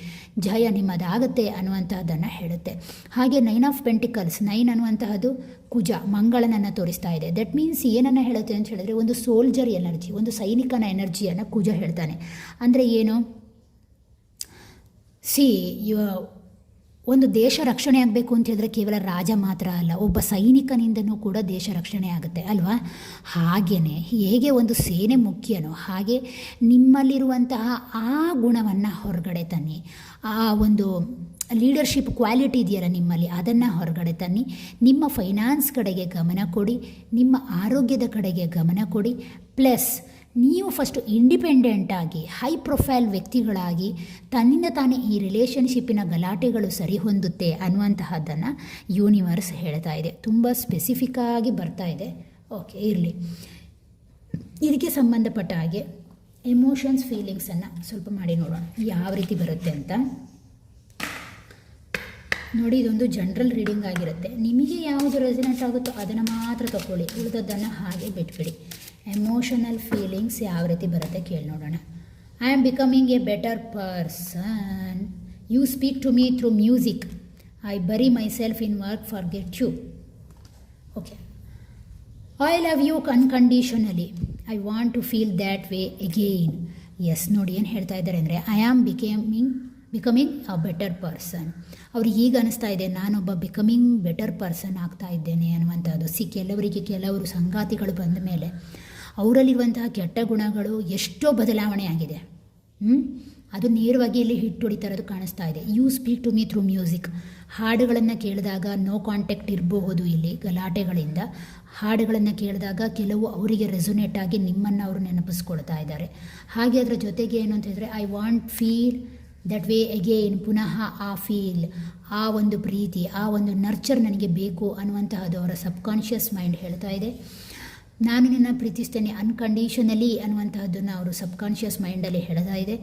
ಜಯ ನಿಮ್ಮದಾಗತ್ತೆ ಅನ್ನುವಂತಹದ್ದನ್ನು ಹೇಳುತ್ತೆ. ಹಾಗೆ 9 ಆಫ್ ಪೆಂಟಿಕಲ್ಸ್, 9 ಅನ್ನುವಂತಹದ್ದು ಕುಜ ಮಂಗಳನನ್ನು ತೋರಿಸ್ತಾ ಇದೆ. ದಟ್ ಮೀನ್ಸ್ ಏನನ್ನು ಹೇಳುತ್ತೆ ಅಂತ ಹೇಳಿದ್ರೆ ಒಂದು ಸೋಲ್ಜರ್ ಎನರ್ಜಿ, ಒಂದು ಸೈನಿಕನ ಎನರ್ಜಿಯನ್ನು ಕುಜ ಹೇಳ್ತಾನೆ. ಅಂದರೆ ಏನು, ಒಂದು ದೇಶ ರಕ್ಷಣೆ ಆಗಬೇಕು ಅಂತ ಹೇಳಿದ್ರೆ ಕೇವಲ ರಾಜ ಮಾತ್ರ ಅಲ್ಲ, ಒಬ್ಬ ಸೈನಿಕನಿಂದನೂ ಕೂಡ ದೇಶ ರಕ್ಷಣೆ ಆಗುತ್ತೆ ಅಲ್ವಾ. ಹಾಗೆಯೇ ಹೇಗೆ ಒಂದು ಸೇನೆ ಮುಖ್ಯನೋ ಹಾಗೆ ನಿಮ್ಮಲ್ಲಿರುವಂತಹ ಆ ಗುಣವನ್ನು ಹೊರಗಡೆ ತನ್ನಿ, ಆ ಒಂದು ಲೀಡರ್ಶಿಪ್ ಕ್ವಾಲಿಟಿ ಇದೆಯಲ್ಲ ನಿಮ್ಮಲ್ಲಿ, ಅದನ್ನು ಹೊರಗಡೆ ತನ್ನಿ. ನಿಮ್ಮ ಫೈನಾನ್ಸ್ ಕಡೆಗೆ ಗಮನ ಕೊಡಿ, ನಿಮ್ಮ ಆರೋಗ್ಯದ ಕಡೆಗೆ ಗಮನ ಕೊಡಿ. ಪ್ಲಸ್ ನೀವು ಫಸ್ಟು ಇಂಡಿಪೆಂಡೆಂಟಾಗಿ ಹೈ ಪ್ರೊಫೈಲ್ ವ್ಯಕ್ತಿಗಳಾಗಿ ತನ್ನಿಂದ ತಾನೇ ಈ ರಿಲೇಷನ್ಶಿಪ್ಪಿನ ಗಲಾಟೆಗಳು ಸರಿ ಹೊಂದುತ್ತೆ ಅನ್ನುವಂತಹದ್ದನ್ನು ಯೂನಿವರ್ಸ್ ಹೇಳ್ತಾ ಇದೆ. ತುಂಬ ಸ್ಪೆಸಿಫಿಕ್ಕಾಗಿ ಬರ್ತಾ ಇದೆ. ಓಕೆ, ಇರಲಿ. ಇದಕ್ಕೆ ಸಂಬಂಧಪಟ್ಟ ಹಾಗೆ ಎಮೋಷನ್ಸ್ ಫೀಲಿಂಗ್ಸನ್ನು ಸ್ವಲ್ಪ ಮಾಡಿ ನೋಡೋಣ ಯಾವ ರೀತಿ ಬರುತ್ತೆ ಅಂತ. ನೋಡಿ, ಇದೊಂದು ಜನರಲ್ ರೀಡಿಂಗ್ ಆಗಿರುತ್ತೆ. ನಿಮಗೆ ಯಾವುದು ರೆಸಿನೆಂಟ್ ಆಗುತ್ತೋ ಅದನ್ನು ಮಾತ್ರ ತಗೊಳ್ಳಿ, ಉಳಿದದ್ದನ್ನು ಹಾಗೆ ಬಿಟ್ಬಿಡಿ. ಎಮೋಷನಲ್ ಫೀಲಿಂಗ್ಸ್ ಯಾವ ರೀತಿ ಬರುತ್ತೆ ಕೇಳಿ ನೋಡೋಣ. I am becoming a better person, you speak to me through music, I bury myself in work forget you. Okay, I love you unconditionally, I want to feel that way again. Yes, ನೋಡಿ ಏನು ಹೇಳ್ತಾ ಇದ್ದಾರೆ ಅಂದರೆ I am becoming a better person. ಅವ್ರಿಗೆ ಈಗ ಅನಿಸ್ತಾ ಇದೆ ನಾನೊಬ್ಬ ಬಿಕಮಿಂಗ್ ಬೆಟರ್ ಪರ್ಸನ್ ಆಗ್ತಾ ಇದ್ದೇನೆ ಅನ್ನುವಂಥದ್ದು. ಕೆಲವರು ಸಂಗಾತಿಗಳು ಬಂದ ಮೇಲೆ ಅವರಲ್ಲಿರುವಂತಹ ಕೆಟ್ಟ ಗುಣಗಳು ಎಷ್ಟೋ ಬದಲಾವಣೆ ಆಗಿದೆ. ಅದು ನೇರವಾಗಿ ಇಲ್ಲಿ ಹಿಟ್ ಹೊಡಿತಾ ಇರೋದು ಕಾಣಿಸ್ತಾ ಇದೆ. You speak to me through music. ಹಾಡುಗಳನ್ನು ಕೇಳಿದಾಗ ನೋ ಕಾಂಟ್ಯಾಕ್ಟ್ ಇರಬಹುದು ಇಲ್ಲಿ ಗಲಾಟೆಗಳಿಂದ. ಹಾಡುಗಳನ್ನು ಕೇಳಿದಾಗ ಕೆಲವು ಅವರಿಗೆ ರೆಸೊನೇಟ್ ಆಗಿ ನಿಮ್ಮನ್ನು ಅವರು ನೆನಪಿಸ್ಕೊಳ್ತಾ ಇದ್ದಾರೆ. ಹಾಗೆ ಅದರ ಜೊತೆಗೆ ಏನು ಅಂತ ಹೇಳಿದ್ರೆ I want feel that way again, ಪುನಃ ಆ ಫೀಲ್, ಆ ಒಂದು ಪ್ರೀತಿ, ಆ ಒಂದು ನರ್ಚರ್ ನನಗೆ ಬೇಕು ಅನ್ನುವಂತಹದ್ದು ಅವರ ಸಬ್ಕಾನ್ಷಿಯಸ್ ಮೈಂಡ್ ಹೇಳ್ತಾ ಇದೆ. ನಾನು ನಿನ್ನ ಪ್ರೀತಿಸ್ತೇನೆ ಅನ್ಕಂಡೀಷನಲಿ ಅನ್ನುವಂತಹದ್ದನ್ನು ಅವರು ಸಬ್ಕಾನ್ಷಿಯಸ್ ಮೈಂಡಲ್ಲಿ ಹೇಳ್ತಾ ಇದೆ.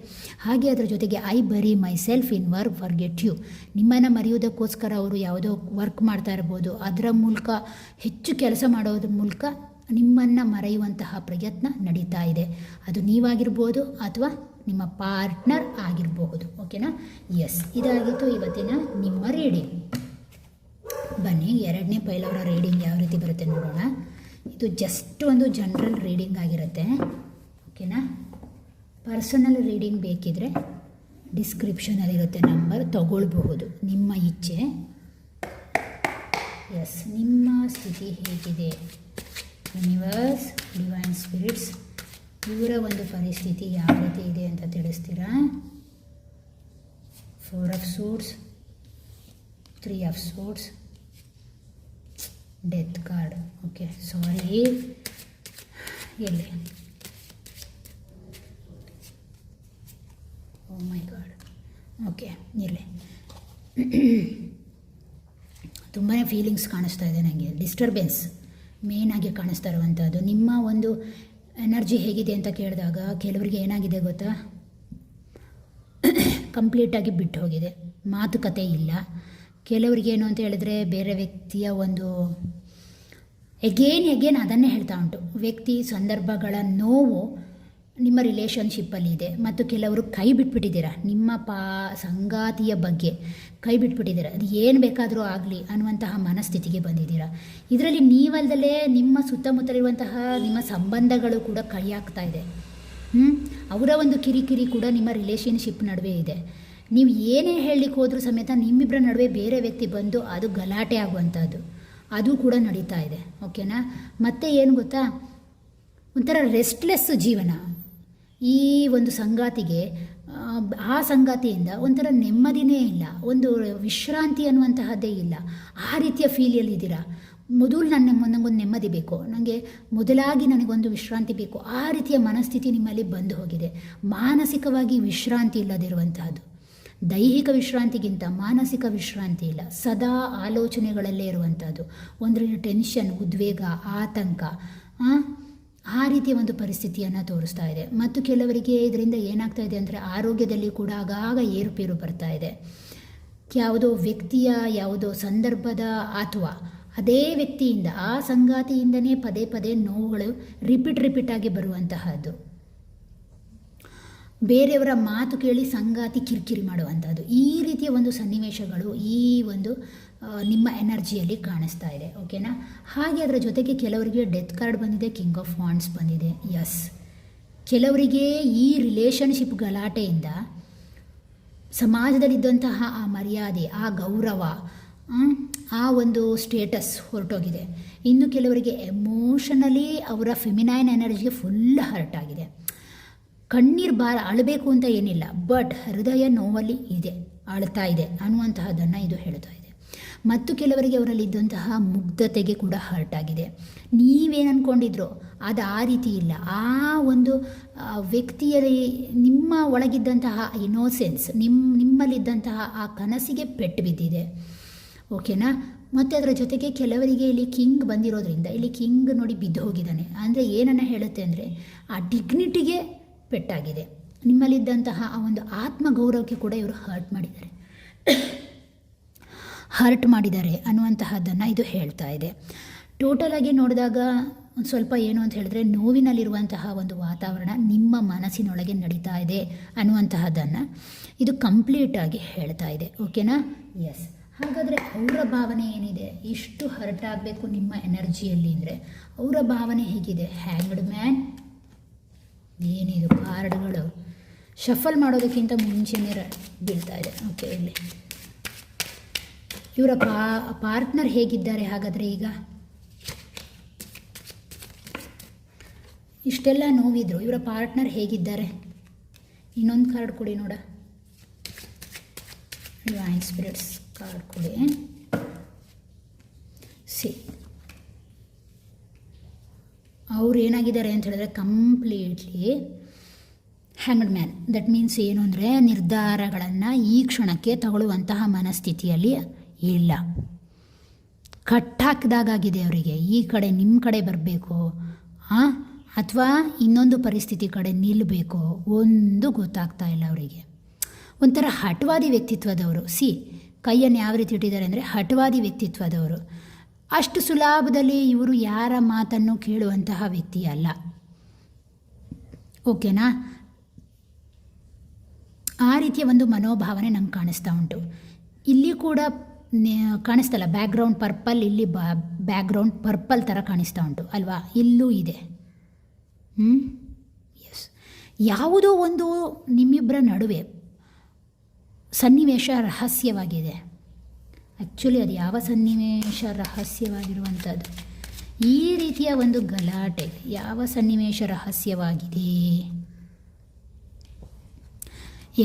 ಹಾಗೆ ಅದರ ಜೊತೆಗೆ I bury myself in work forget you. ನಿಮ್ಮನ್ನು ಮರೆಯೋದಕ್ಕೋಸ್ಕರ ಅವರು ಯಾವುದೋ ವರ್ಕ್ ಮಾಡ್ತಾ ಇರ್ಬೋದು, ಅದರ ಮೂಲಕ ಹೆಚ್ಚು ಕೆಲಸ ಮಾಡೋದ್ರ ಮೂಲಕ ನಿಮ್ಮನ್ನು ಮರೆಯುವಂತಹ ಪ್ರಯತ್ನ ನಡೀತಾ ಇದೆ. ಅದು ನೀವಾಗಿರ್ಬೋದು ಅಥವಾ ನಿಮ್ಮ ಪಾರ್ಟ್ನರ್ ಆಗಿರಬಹುದು. ಓಕೆನಾ? ಎಸ್, ಇದಾಗಿತ್ತು ಇವತ್ತಿನ ನಿಮ್ಮ ರೀಡಿಂಗ್. ಬನ್ನಿ, ಎರಡನೇ ಪೈಲವರ ರೀಡಿಂಗ್ ಯಾವ ರೀತಿ ಬರುತ್ತೆ ನೋಡೋಣ. ಇದು ಜಸ್ಟ್ ಒಂದು ಜನರಲ್ ರೀಡಿಂಗ್ ಆಗಿರುತ್ತೆ. ಓಕೆನಾ? ಪರ್ಸನಲ್ ರೀಡಿಂಗ್ ಬೇಕಿದ್ರೆ ಡಿಸ್ಕ್ರಿಪ್ಷನಲ್ಲಿರುತ್ತೆ ನಂಬರ್, ತಗೊಳ್ಬಹುದು, ನಿಮ್ಮ ಇಚ್ಛೆ. ಎಸ್, ನಿಮ್ಮ ಸ್ಥಿತಿ ಹೇಗಿದೆ? ಯೂನಿವರ್ಸ್, ಡಿವೈನ್ ಸ್ಪಿರಿಟ್ಸ್, ಇವರ ಒಂದು ಪರಿಸ್ಥಿತಿ ಯಾವ ರೀತಿ ಇದೆ ಅಂತ ತಿಳಿಸ್ತೀರಾ? 4 of suits, 3 of suits, death card. Okay, sorry, ಎಲ್ಲಿ? ಓ ಮೈ ಗಾಡ್. ಓಕೆ, ಇರಲಿ. ತುಂಬಾ ಫೀಲಿಂಗ್ಸ್ ಕಾಣಿಸ್ತಾ ಇದೆ ನನಗೆ. ಡಿಸ್ಟರ್ಬೆನ್ಸ್ ಮೇಯ್ನಾಗಿ ಕಾಣಿಸ್ತಾ ಇರುವಂಥದ್ದು. ನಿಮ್ಮ ಒಂದು ಎನರ್ಜಿ ಹೇಗಿದೆ ಅಂತ ಕೇಳಿದಾಗ ಕೆಲವರಿಗೆ ಏನಾಗಿದೆ ಗೊತ್ತಾ, ಕಂಪ್ಲೀಟಾಗಿ ಬಿಟ್ಟು ಹೋಗಿದೆ, ಮಾತುಕತೆ ಇಲ್ಲ. ಕೆಲವರಿಗೆ ಏನು ಅಂತ ಹೇಳಿದ್ರೆ ಬೇರೆ ವ್ಯಕ್ತಿಯ ಒಂದು ಎಗೇನ್ ಅದನ್ನೇ ಹೇಳ್ತಾ ಉಂಟು. ವ್ಯಕ್ತಿ, ಸಂದರ್ಭಗಳ ನೋವು ನಿಮ್ಮ ರಿಲೇಷನ್ಶಿಪ್ಪಲ್ಲಿದೆ. ಮತ್ತು ಕೆಲವರು ಕೈ ಬಿಟ್ಬಿಟ್ಟಿದ್ದೀರಾ, ನಿಮ್ಮ ಸಂಗಾತಿಯ ಬಗ್ಗೆ ಕೈ ಬಿಟ್ಬಿಟ್ಟಿದ್ದೀರಾ. ಅದು ಏನು ಬೇಕಾದರೂ ಆಗಲಿ ಅನ್ನುವಂತಹ ಮನಸ್ಥಿತಿಗೆ ಬಂದಿದ್ದೀರಾ. ಇದರಲ್ಲಿ ನೀವಲ್ದಲೇ ನಿಮ್ಮ ಸುತ್ತಮುತ್ತಲಿರುವಂತಹ ನಿಮ್ಮ ಸಂಬಂಧಗಳು ಕೂಡ ಕೈ ಹಾಕ್ತಾ ಇದೆ. ಅವರ ಒಂದು ಕಿರಿಕಿರಿ ಕೂಡ ನಿಮ್ಮ ರಿಲೇಷನ್ಶಿಪ್ ನಡುವೆ ಇದೆ. ನೀವು ಏನೇ ಹೇಳಲಿಕ್ಕೆ ಹೋದರೂ ಸಮೇತ ನಿಮ್ಮಿಬ್ಬರ ನಡುವೆ ಬೇರೆ ವ್ಯಕ್ತಿ ಬಂದು ಅದು ಗಲಾಟೆ ಆಗುವಂಥದ್ದು ಅದು ಕೂಡ ನಡೀತಾ ಇದೆ. ಓಕೆನಾ? ಮತ್ತು ಏನು ಗೊತ್ತಾ, ಒಂಥರ ರೆಸ್ಟ್ಲೆಸ್ ಜೀವನ. ಈ ಒಂದು ಸಂಗಾತಿಗೆ ಆ ಸಂಗಾತಿಯಿಂದ ಒಂಥರ ನೆಮ್ಮದಿನೇ ಇಲ್ಲ, ಒಂದು ವಿಶ್ರಾಂತಿ ಅನ್ನುವಂತಹದ್ದೇ ಇಲ್ಲ. ಆ ರೀತಿಯ ಫೀಲಿಯಲ್ಲಿದ್ದೀರಾ. ಮೊದಲು ನನಗೊಂದು ನೆಮ್ಮದಿ ಬೇಕು, ಮೊದಲಾಗಿ ನನಗೊಂದು ವಿಶ್ರಾಂತಿ ಬೇಕು, ಆ ರೀತಿಯ ಮನಸ್ಥಿತಿ ನಿಮ್ಮಲ್ಲಿ ಬಂದು ಹೋಗಿದೆ. ಮಾನಸಿಕವಾಗಿ ವಿಶ್ರಾಂತಿ ಇಲ್ಲದಿರುವಂತಹದ್ದು. ದೈಹಿಕ ವಿಶ್ರಾಂತಿಗಿಂತ ಮಾನಸಿಕ ವಿಶ್ರಾಂತಿ ಇಲ್ಲ, ಸದಾ ಆಲೋಚನೆಗಳಲ್ಲೇ ಇರುವಂಥದ್ದು, ಒಂದರಿಂದ ಟೆನ್ಷನ್, ಉದ್ವೇಗ, ಆತಂಕ, ಆ ರೀತಿಯ ಒಂದು ಪರಿಸ್ಥಿತಿಯನ್ನು ತೋರಿಸ್ತಾ ಇದೆ. ಮತ್ತು ಕೆಲವರಿಗೆ ಇದರಿಂದ ಏನಾಗ್ತಾ ಇದೆ ಅಂದರೆ ಆರೋಗ್ಯದಲ್ಲಿ ಕೂಡ ಆಗಾಗ ಏರುಪೇರು ಬರ್ತಾ ಇದೆ. ಯಾವುದೋ ವ್ಯಕ್ತಿಯ, ಯಾವುದೋ ಸಂದರ್ಭದ ಅಥವಾ ಅದೇ ವ್ಯಕ್ತಿಯಿಂದ, ಆ ಸಂಗಾತಿಯಿಂದನೇ ಪದೇ ಪದೇ ನೋವುಗಳು ರಿಪೀಟಾಗಿ ಬರುವಂತಹದ್ದು. ಬೇರೆಯವರ ಮಾತು ಕೇಳಿ ಸಂಗಾತಿ ಕಿರಿಕಿರಿ ಮಾಡುವಂಥದ್ದು, ಈ ರೀತಿಯ ಒಂದು ಸನ್ನಿವೇಶಗಳು ಈ ಒಂದು ನಿಮ್ಮ ಎನರ್ಜಿಯಲ್ಲಿ ಕಾಣಿಸ್ತಾ ಇದೆ. ಓಕೆನಾ. ಹಾಗೆ ಅದರ ಜೊತೆಗೆ ಕೆಲವರಿಗೆ ಡೆತ್ ಕಾರ್ಡ್ ಬಂದಿದೆ, ಕಿಂಗ್ ಆಫ್ ವಾಂಡ್ಸ್ ಬಂದಿದೆ. ಎಸ್, ಕೆಲವರಿಗೆ ಈ ರಿಲೇಷನ್ಶಿಪ್ ಗಲಾಟೆಯಿಂದ ಸಮಾಜದಲ್ಲಿದ್ದಂತಹ ಆ ಮರ್ಯಾದೆ, ಆ ಗೌರವ, ಆ ಒಂದು ಸ್ಟೇಟಸ್ ಹೊರಟೋಗಿದೆ. ಇನ್ನು ಕೆಲವರಿಗೆ ಎಮೋಷನಲಿ ಅವರ ಫೆಮಿನೈನ್ ಎನರ್ಜಿಗೆ ಫುಲ್ ಹರ್ಟ್ ಆಗಿದೆ. ಕಣ್ಣೀರು ಅಳಬೇಕು ಅಂತ ಏನಿಲ್ಲ, ಬಟ್ ಹೃದಯ ನೋವಲ್ಲಿ ಇದೆ, ಅಳ್ತಾ ಇದೆ ಅನ್ನುವಂತಹದ್ದನ್ನು ಇದು ಹೇಳ್ತಾ ಇದೆ. ಮತ್ತು ಕೆಲವರಿಗೆ ಅವರಲ್ಲಿದ್ದಂತಹ ಮುಗ್ಧತೆಗೆ ಕೂಡ ಹರ್ಟ್ ಆಗಿದೆ. ನೀವೇನು ಅಂದ್ಕೊಂಡಿದ್ರೋ ಅದು ಆ ರೀತಿ ಇಲ್ಲ. ಆ ಒಂದು ವ್ಯಕ್ತಿಯಲ್ಲಿ ನಿಮ್ಮ ಒಳಗಿದ್ದಂತಹ ಇನೋಸೆನ್ಸ್, ನಿಮ್ಮಲ್ಲಿದ್ದಂತಹ ಆ ಕನಸಿಗೆ ಪೆಟ್ಟು ಬಿದ್ದಿದೆ. ಓಕೆನಾ. ಮತ್ತು ಅದರ ಜೊತೆಗೆ ಕೆಲವರಿಗೆ ಇಲ್ಲಿ ಕಿಂಗ್ ಬಂದಿರೋದ್ರಿಂದ, ಇಲ್ಲಿ ಕಿಂಗ್ ನೋಡಿ ಬಿದ್ದು ಹೋಗಿದ್ದಾನೆ ಅಂದರೆ ಏನನ್ನು ಹೇಳುತ್ತೆ ಅಂದರೆ ಆ ಡಿಗ್ನಿಟಿಗೆ ಪೆಟ್ಟಾಗಿದೆ. ನಿಮ್ಮಲ್ಲಿದ್ದಂತಹ ಆ ಒಂದು ಆತ್ಮಗೌರವಕ್ಕೆ ಕೂಡ ಇವರು ಹರ್ಟ್ ಮಾಡಿದ್ದಾರೆ ಅನ್ನುವಂತಹದ್ದನ್ನು ಇದು ಹೇಳ್ತಾ ಇದೆ. ಟೋಟಲಾಗಿ ನೋಡಿದಾಗ ಒಂದು ಸ್ವಲ್ಪ ಏನು ಅಂತ ಹೇಳಿದ್ರೆ, ನೋವಿನಲ್ಲಿರುವಂತಹ ಒಂದು ವಾತಾವರಣ ನಿಮ್ಮ ಮನಸ್ಸಿನೊಳಗೆ ನಡೀತಾ ಇದೆ ಅನ್ನುವಂತಹದ್ದನ್ನು ಇದು ಕಂಪ್ಲೀಟಾಗಿ ಹೇಳ್ತಾ ಇದೆ. ಓಕೆನಾ. ಎಸ್. ಹಾಗಾದರೆ ಅವರ ಭಾವನೆ ಏನಿದೆ, ಇಷ್ಟು ಹರ್ಟ್ ಆಗಬೇಕು ನಿಮ್ಮ ಎನರ್ಜಿಯಲ್ಲಿ ಅಂದರೆ ಅವರ ಭಾವನೆ ಹೇಗಿದೆ? Hanged man. ಏನಿದು ಕಾರ್ಡ್ಗಳು ಶಫಲ್ ಮಾಡೋದಕ್ಕಿಂತ ಮುಂಚೆನೇ ಬೀಳ್ತಾ ಇದೆ. ಓಕೆ, ಇಲ್ಲಿ ಇವರ ಪಾರ್ಟ್ನರ್ ಹೇಗಿದ್ದಾರೆ ಹಾಗಾದರೆ? ಈಗ ಇಷ್ಟೆಲ್ಲ ನೋವಿದ್ರು, ಇವರ ಪಾರ್ಟ್ನರ್ ಹೇಗಿದ್ದಾರೆ? ಇನ್ನೊಂದು ಕಾರ್ಡ್ ಕೊಡಿ ನೋಡ. ಡಿವೈನ್ ಸ್ಪಿರಿಟ್ಸ್ ಕಾರ್ಡ್ ಕೊಡಿ. ಅವ್ರು ಏನಾಗಿದ್ದಾರೆ ಅಂತ ಹೇಳಿದ್ರೆ completely hanged man. That means ಏನು ಅಂದರೆ ನಿರ್ಧಾರಗಳನ್ನು ಈ ಕ್ಷಣಕ್ಕೆ ತಗೊಳ್ಳುವಂತಹ ಮನಸ್ಥಿತಿಯಲ್ಲಿ ಇಲ್ಲ. ಕಟ್ಟಾಕಿದಾಗಿದೆ ಅವರಿಗೆ. ಈ ಕಡೆ ನಿಮ್ಮ ಕಡೆ ಬರಬೇಕು ಅಥವಾ ಇನ್ನೊಂದು ಪರಿಸ್ಥಿತಿ ಕಡೆ ನಿಲ್ಲಬೇಕು, ಒಂದು ಗೊತ್ತಾಗ್ತಾ ಇಲ್ಲ ಅವರಿಗೆ. ಒಂಥರ ಹಠವಾದಿ ವ್ಯಕ್ತಿತ್ವದವರು. ಕೈಯನ್ನು ಯಾವ ರೀತಿ ಇಟ್ಟಿದ್ದಾರೆ ಅಂದರೆ ಹಠವಾದಿ ವ್ಯಕ್ತಿತ್ವದವರು. ಅಷ್ಟು ಸುಲಭದಲ್ಲಿ ಇವರು ಯಾರ ಮಾತನ್ನು ಕೇಳುವಂತಹ ವ್ಯಕ್ತಿ ಅಲ್ಲ. ಓಕೆನಾ. ಆ ರೀತಿಯ ಒಂದು ಮನೋಭಾವನೆ ನಂಗೆ ಕಾಣಿಸ್ತಾ ಉಂಟು. ಇಲ್ಲಿ ಕೂಡ ಕಾಣಿಸ್ತಲ್ಲ ಬ್ಯಾಕ್ಗ್ರೌಂಡ್ ಪರ್ಪಲ್, ಇಲ್ಲಿ ಬ್ಯಾಕ್ಗ್ರೌಂಡ್ ಪರ್ಪಲ್ ಥರ ಕಾಣಿಸ್ತಾ ಉಂಟು ಅಲ್ವಾ? ಇಲ್ಲೂ ಇದೆ. ಎಸ್. ಯಾವುದೋ ಒಂದು ನಿಮ್ಮಿಬ್ಬರ ನಡುವೆ ಸನ್ನಿವೇಶ ರಹಸ್ಯವಾಗಿದೆ. ಆ್ಯಕ್ಚುಲಿ ಅದು ಯಾವ ಸನ್ನಿವೇಶ ರಹಸ್ಯವಾಗಿರುವಂಥದ್ದು? ಈ ರೀತಿಯ ಒಂದು ಗಲಾಟೆ ಯಾವ ಸನ್ನಿವೇಶ ರಹಸ್ಯವಾಗಿದೆ?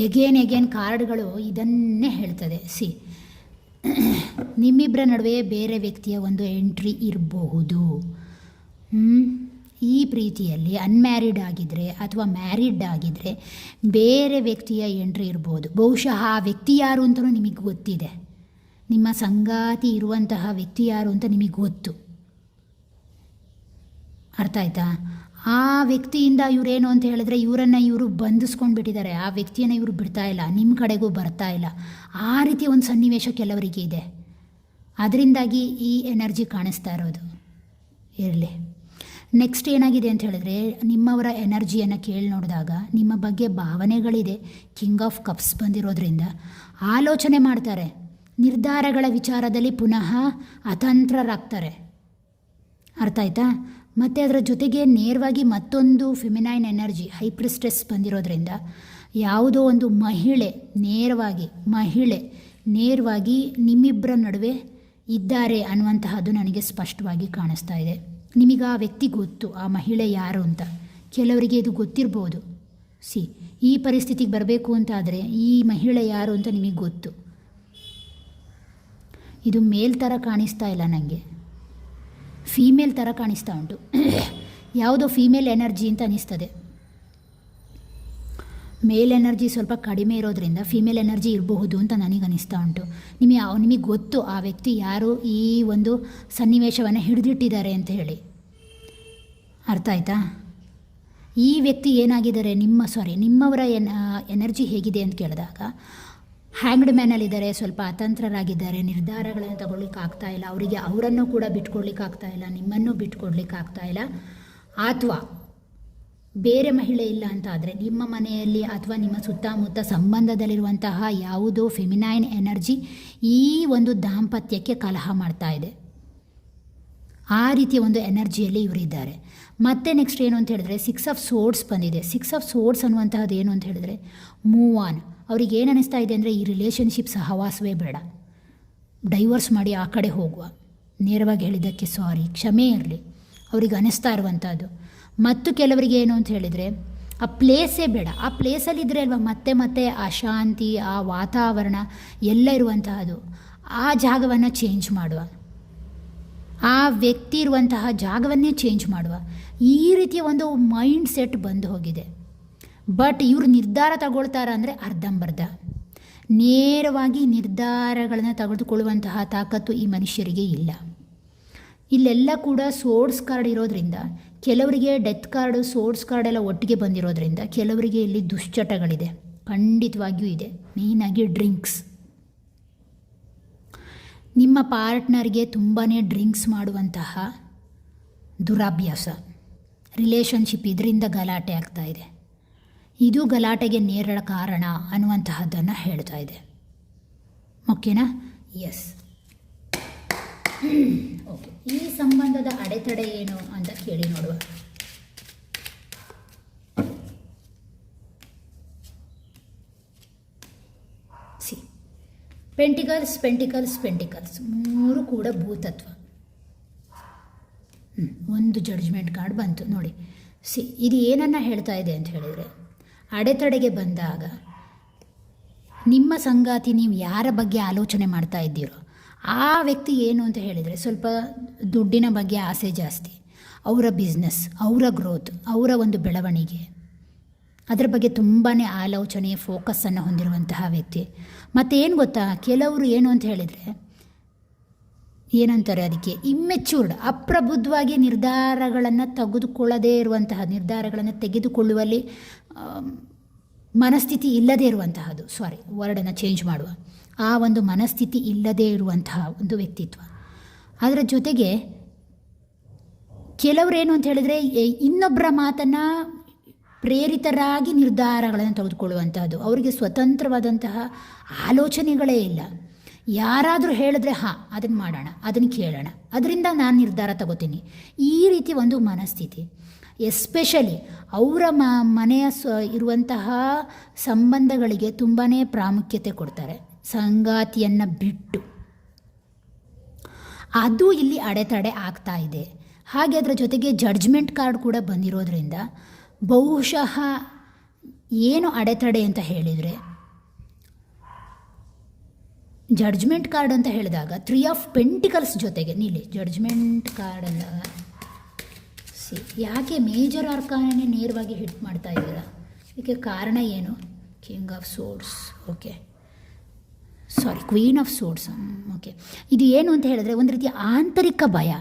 ಎಗೇನ್ ಕಾರ್ಡ್ಗಳು ಇದನ್ನೇ ಹೇಳ್ತದೆ. ನಿಮ್ಮಿಬ್ಬರ ನಡುವೆ ಬೇರೆ ವ್ಯಕ್ತಿಯ ಒಂದು ಎಂಟ್ರಿ ಇರಬಹುದು. ಈ ಪ್ರೀತಿಯಲ್ಲಿ ಅನ್ಮ್ಯಾರಿಡ್ ಆಗಿದ್ದರೆ ಅಥವಾ ಮ್ಯಾರಿಡ್ ಆಗಿದ್ದರೆ ಬೇರೆ ವ್ಯಕ್ತಿಯ ಎಂಟ್ರಿ ಇರ್ಬೋದು. ಬಹುಶಃ ಆ ವ್ಯಕ್ತಿ ಯಾರು ಅಂತಲೂ ನಿಮಗೆ ಗೊತ್ತಿದೆ. ನಿಮ್ಮ ಸಂಗಾತಿ ಇರುವಂತಹ ವ್ಯಕ್ತಿ ಯಾರು ಅಂತ ನಿಮಗೆ ಗೊತ್ತು. ಅರ್ಥ ಆಯ್ತಾ? ಆ ವ್ಯಕ್ತಿಯಿಂದ ಇವರೇನು ಅಂತ ಹೇಳಿದ್ರೆ ಇವರು ಬಂಧಿಸ್ಕೊಂಡು ಬಿಟ್ಟಿದ್ದಾರೆ. ಆ ವ್ಯಕ್ತಿಯನ್ನು ಇವರು ಬಿಡ್ತಾ ಇಲ್ಲ, ನಿಮ್ಮ ಕಡೆಗೂ ಬರ್ತಾ ಇಲ್ಲ. ಆ ರೀತಿಯ ಒಂದು ಸನ್ನಿವೇಶ ಕೆಲವರಿಗೆ ಇದೆ. ಅದರಿಂದಾಗಿ ಈ ಎನರ್ಜಿ ಕಾಣಿಸ್ತಾ ಇರೋದು. ಇರಲಿ. ನೆಕ್ಸ್ಟ್ ಏನಾಗಿದೆ ಅಂತ ಹೇಳಿದ್ರೆ, ನಿಮ್ಮವರ ಎನರ್ಜಿಯನ್ನು ಕೇಳಿ ನೋಡಿದಾಗ ನಿಮ್ಮ ಬಗ್ಗೆ ಭಾವನೆಗಳಿದೆ. ಕಿಂಗ್ ಆಫ್ ಕಪ್ಸ್ ಬಂದಿರೋದ್ರಿಂದ ಆಲೋಚನೆ ಮಾಡ್ತಾರೆ. ನಿರ್ಧಾರಗಳ ವಿಚಾರದಲ್ಲಿ ಪುನಃ ಅತಂತ್ರರಾಗ್ತಾರೆ. ಅರ್ಥ ಆಯ್ತಾ? ಮತ್ತು ಅದರ ಜೊತೆಗೆ ನೇರವಾಗಿ ಮತ್ತೊಂದು ಫೆಮಿನೈನ್ ಎನರ್ಜಿ ಹೈಪ್ರಿಸ್ಟೆಸ್ ಬಂದಿರೋದ್ರಿಂದ ಯಾವುದೋ ಒಂದು ಮಹಿಳೆ ನೇರವಾಗಿ ನಿಮ್ಮಿಬ್ಬರ ನಡುವೆ ಇದ್ದಾರೆ ಅನ್ನುವಂತಹದ್ದು ನನಗೆ ಸ್ಪಷ್ಟವಾಗಿ ಕಾಣಿಸ್ತಾ ಇದೆ. ನಿಮಗೆ ಆ ವ್ಯಕ್ತಿ ಗೊತ್ತು, ಆ ಮಹಿಳೆ ಯಾರು ಅಂತ. ಕೆಲವರಿಗೆ ಇದು ಗೊತ್ತಿರ್ಬೋದು. ಈ ಪರಿಸ್ಥಿತಿಗೆ ಬರಬೇಕು ಅಂತ ಆದರೆ ಈ ಮಹಿಳೆ ಯಾರು ಅಂತ ನಿಮಗೆ ಗೊತ್ತು. ಇದು ಮೇಲ್ ಥರ ಕಾಣಿಸ್ತಾ ಇಲ್ಲ ನನಗೆ, ಫೀಮೇಲ್ ಥರ ಕಾಣಿಸ್ತಾ ಉಂಟು. ಯಾವುದೋ ಫೀಮೇಲ್ ಎನರ್ಜಿ ಅಂತ ಅನ್ನಿಸ್ತದೆ. ಮೇಲ್ ಎನರ್ಜಿ ಸ್ವಲ್ಪ ಕಡಿಮೆ ಇರೋದ್ರಿಂದ ಫಿಮೇಲ್ ಎನರ್ಜಿ ಇರಬಹುದು ಅಂತ ನನಗೆ ಅನಿಸ್ತಾ ಉಂಟು. ನಿಮಗೆ ಗೊತ್ತು ಆ ವ್ಯಕ್ತಿ ಯಾರು ಈ ಒಂದು ಸನ್ನಿವೇಶವನ್ನು ಹಿಡಿದಿಟ್ಟಿದ್ದಾರೆ ಅಂತ ಹೇಳಿ. ಅರ್ಥ ಆಯ್ತಾ? ಈ ವ್ಯಕ್ತಿ ಏನಾಗಿದ್ದಾರೆ, ನಿಮ್ಮವರ ಎನರ್ಜಿ ಹೇಗಿದೆ ಅಂತ ಕೇಳಿದಾಗ ಹ್ಯಾಂಗ್ಡ್ ಮ್ಯಾನಲ್ಲಿದ್ದಾರೆ, ಸ್ವಲ್ಪ ಅತಂತ್ರರಾಗಿದ್ದಾರೆ, ನಿರ್ಧಾರಗಳನ್ನು ತಗೊಳ್ಳಿಕ್ಕೆ ಆಗ್ತಾ ಇಲ್ಲ, ಅವರಿಗೆ ಅವರನ್ನು ಕೂಡ ಬಿಟ್ಕೊಡ್ಲಿಕ್ಕೆ ಆಗ್ತಾ ಇಲ್ಲ, ನಿಮ್ಮನ್ನು ಬಿಟ್ಕೊಡ್ಲಿಕ್ಕೆ ಆಗ್ತಾ ಇಲ್ಲ. ಅಥವಾ ಬೇರೆ ಮಹಿಳೆ ಇಲ್ಲ ಅಂತ ಆದರೆ ನಿಮ್ಮ ಮನೆಯಲ್ಲಿ ಅಥವಾ ನಿಮ್ಮ ಸುತ್ತಮುತ್ತ ಸಂಬಂಧದಲ್ಲಿರುವಂತಹ ಯಾವುದೋ ಫೆಮಿನೈನ್ ಎನರ್ಜಿ ಈ ಒಂದು ದಾಂಪತ್ಯಕ್ಕೆ ಕಲಹ ಮಾಡ್ತಾ ಇದೆ. ಆ ರೀತಿಯ ಒಂದು ಎನರ್ಜಿಯಲ್ಲಿ ಇವರಿದ್ದಾರೆ. ಮತ್ತು ನೆಕ್ಸ್ಟ್ ಏನು ಅಂತ ಹೇಳಿದ್ರೆ 6 ಆಫ್ ಸೋರ್ಡ್ಸ್ ಬಂದಿದೆ. 6 ಆಫ್ ಸೋರ್ಡ್ಸ್ ಅನ್ನುವಂತಹದ್ದು ಏನು ಅಂತ ಹೇಳಿದ್ರೆ ಮೂವ್ ಆನ್. ಅವ್ರಿಗೆ ಏನು ಅನ್ನಿಸ್ತಾ ಇದೆ ಅಂದರೆ ಈ ರಿಲೇಷನ್ಶಿಪ್ ಸಹವಾಸವೇ ಬೇಡ, ಡೈವರ್ಸ್ ಮಾಡಿ ಆ ಕಡೆ ಹೋಗುವ. ನೇರವಾಗಿ ಹೇಳಿದ್ದಕ್ಕೆ ಸಾರಿ, ಕ್ಷಮೆ ಇರಲಿ, ಅವ್ರಿಗೆ ಅನ್ನಿಸ್ತಾ ಇರುವಂಥದ್ದು. ಮತ್ತು ಕೆಲವರಿಗೆ ಏನು ಅಂತ ಹೇಳಿದರೆ ಆ ಪ್ಲೇಸೇ ಬೇಡ, ಆ ಪ್ಲೇಸಲ್ಲಿದ್ದರೆ ಅಲ್ವಾ ಮತ್ತೆ ಮತ್ತೆ ಅಶಾಂತಿ, ಆ ವಾತಾವರಣ ಎಲ್ಲ ಇರುವಂತಹದ್ದು. ಆ ಜಾಗವನ್ನು ಚೇಂಜ್ ಮಾಡುವ, ಆ ವ್ಯಕ್ತಿ ಇರುವಂತಹ ಜಾಗವನ್ನೇ ಚೇಂಜ್ ಮಾಡುವ, ಈ ರೀತಿಯ ಒಂದು ಮೈಂಡ್ ಸೆಟ್ ಬಂದು ಹೋಗಿದೆ. ಬಟ್ ಇವರು ನಿರ್ಧಾರ ತಗೊಳ್ತಾರ ಅಂದರೆ ಅರ್ಧಂಬರ್ಧ. ನೇರವಾಗಿ ನಿರ್ಧಾರಗಳನ್ನು ತೆಗೆದುಕೊಳ್ಳುವಂತಹ ತಾಕತ್ತು ಈ ಮನುಷ್ಯರಿಗೆ ಇಲ್ಲ. ಇಲ್ಲೆಲ್ಲ ಕೂಡ ಸೋರ್ಡ್ಸ್ ಕಾರ್ಡ್ ಇರೋದ್ರಿಂದ ಕೆಲವರಿಗೆ ಡೆತ್ ಕಾರ್ಡು, ಸೋರ್ಡ್ಸ್ ಕಾರ್ಡ್ ಎಲ್ಲ ಒಟ್ಟಿಗೆ ಬಂದಿರೋದ್ರಿಂದ ಕೆಲವರಿಗೆ ಇಲ್ಲಿ ದುಶ್ಚಟಗಳಿದೆ, ಖಂಡಿತವಾಗಿಯೂ ಇದೆ. ಮೇಯ್ನಾಗಿ ಡ್ರಿಂಕ್ಸ್. ನಿಮ್ಮ ಪಾರ್ಟ್ನರ್ಗೆ ತುಂಬಾ ಡ್ರಿಂಕ್ಸ್ ಮಾಡುವಂತಹ ದುರಭ್ಯಾಸ, ರಿಲೇಷನ್ಶಿಪ್ ಇದರಿಂದ ಗಲಾಟೆ ಆಗ್ತಾ ಇದೆ. ಇದು ಗಲಾಟೆಗೆ ನೇರ ಕಾರಣ ಅನ್ನುವಂತಹದ್ದನ್ನು ಹೇಳ್ತಾ ಇದೆ. ಓಕೆನಾ? ಎಸ್. ಓಕೆ, ಈ ಸಂಬಂಧದ ಅಡೆತಡೆ ಏನು ಅಂತ ಕೇಳಿ ನೋಡುವ. ಪೆಂಟಿಕಲ್ಸ್, ಪೆಂಟಿಕಲ್ಸ್, ಪೆಂಟಿಕಲ್ಸ್ 3 ಕೂಡ ಭೂತತ್ವ. ಒಂದು ಜಡ್ಜ್ಮೆಂಟ್ ಕಾರ್ಡ್ ಬಂತು ನೋಡಿ. ಇದು ಏನನ್ನು ಹೇಳ್ತಾ ಇದೆ ಅಂತ ಹೇಳಿದರೆ, ಅಡೆತಡೆಗೆ ಬಂದಾಗ ನಿಮ್ಮ ಸಂಗಾತಿ, ನೀವು ಯಾರ ಬಗ್ಗೆ ಆಲೋಚನೆ ಮಾಡ್ತಾ ಇದ್ದೀರೋ ಆ ವ್ಯಕ್ತಿ ಏನು ಅಂತ ಹೇಳಿದರೆ ಸ್ವಲ್ಪ ದುಡ್ಡಿನ ಬಗ್ಗೆ ಆಸೆ ಜಾಸ್ತಿ, ಅವರ ಬಿಸ್ನೆಸ್, ಅವರ ಗ್ರೋತ್, ಅವರ ಒಂದು ಬೆಳವಣಿಗೆ, ಅದರ ಬಗ್ಗೆ ತುಂಬಾ ಆಲೋಚನೆ, ಫೋಕಸ್ಸನ್ನು ಹೊಂದಿರುವಂತಹ ವ್ಯಕ್ತಿ. ಮತ್ತು ಏನು ಗೊತ್ತಾ, ಕೆಲವರು ಏನು ಅಂತ ಹೇಳಿದರೆ ಏನಂತಾರೆ ಅದಕ್ಕೆ, ಇಮ್ಮೆಚ್ಯೂರ್ಡ್, ಅಪ್ರಬುದ್ಧವಾಗಿ ನಿರ್ಧಾರಗಳನ್ನು ತೆಗೆದುಕೊಳ್ಳುವಲ್ಲಿ ಮನಸ್ಥಿತಿ ಇಲ್ಲದೇ ಇರುವಂತಹದ್ದು. ವರ್ಡನ್ನು ಚೇಂಜ್ ಮಾಡುವ, ಆ ಒಂದು ಮನಸ್ಥಿತಿ ಇಲ್ಲದೇ ಇರುವಂತಹ ಒಂದು ವ್ಯಕ್ತಿತ್ವ. ಅದರ ಜೊತೆಗೆ ಕೆಲವರೇನು ಅಂತ ಹೇಳಿದರೆ ಇನ್ನೊಬ್ಬರ ಮಾತನ್ನು ಪ್ರೇರಿತರಾಗಿ ನಿರ್ಧಾರಗಳನ್ನು ತೆಗೆದುಕೊಳ್ಳುವಂತಹದ್ದು. ಅವರಿಗೆ ಸ್ವತಂತ್ರವಾದಂತಹ ಆಲೋಚನೆಗಳೇ ಇಲ್ಲ. ಯಾರಾದರೂ ಹೇಳಿದ್ರೆ ಅದನ್ನು ಮಾಡೋಣ, ಅದನ್ನು ಕೇಳೋಣ, ಅದರಿಂದ ನಾನು ನಿರ್ಧಾರ ತಗೋತೀನಿ, ಈ ರೀತಿ ಒಂದು ಮನಸ್ಥಿತಿ. ಎಸ್ಪೆಷಲಿ ಅವರ ಮನೆಯ ಇರುವಂತಹ ಸಂಬಂಧಗಳಿಗೆ ತುಂಬಾ ಪ್ರಾಮುಖ್ಯತೆ ಕೊಡ್ತಾರೆ, ಸಂಗಾತಿಯನ್ನು ಬಿಟ್ಟು. ಅದು ಇಲ್ಲಿ ಅಡೆತಡೆ ಆಗ್ತಾ ಇದೆ. ಹಾಗೆ ಅದರ ಜೊತೆಗೆ ಜಡ್ಜ್ಮೆಂಟ್ ಕಾರ್ಡ್ ಕೂಡ ಬಂದಿರೋದ್ರಿಂದ ಬಹುಶಃ ಏನು ಅಡೆತಡೆ ಅಂತ ಹೇಳಿದರೆ, ಜಡ್ಜ್ಮೆಂಟ್ ಕಾರ್ಡ್ ಅಂತ ಹೇಳಿದಾಗ 3 ಆಫ್ ಪೆಂಟಿಕಲ್ಸ್ ಜೊತೆಗೆ ನೀಲಿ ಜಡ್ಜ್ಮೆಂಟ್ ಕಾರ್ಡ್ ಅಂದಾಗ ಯಾಕೆ ಮೇಜರ್ ಆರ್ಕಾನೇ ನೇರವಾಗಿ ಹಿಟ್ ಮಾಡ್ತಾ ಇದ್ದೀರಾ? ಇದಕ್ಕೆ ಕಾರಣ ಏನು? King of swords, okay, queen of swords. Okay, ಇದು ಏನು ಅಂತ ಹೇಳಿದ್ರೆ ಒಂದು ರೀತಿಯ ಆಂತರಿಕ ಭಯ,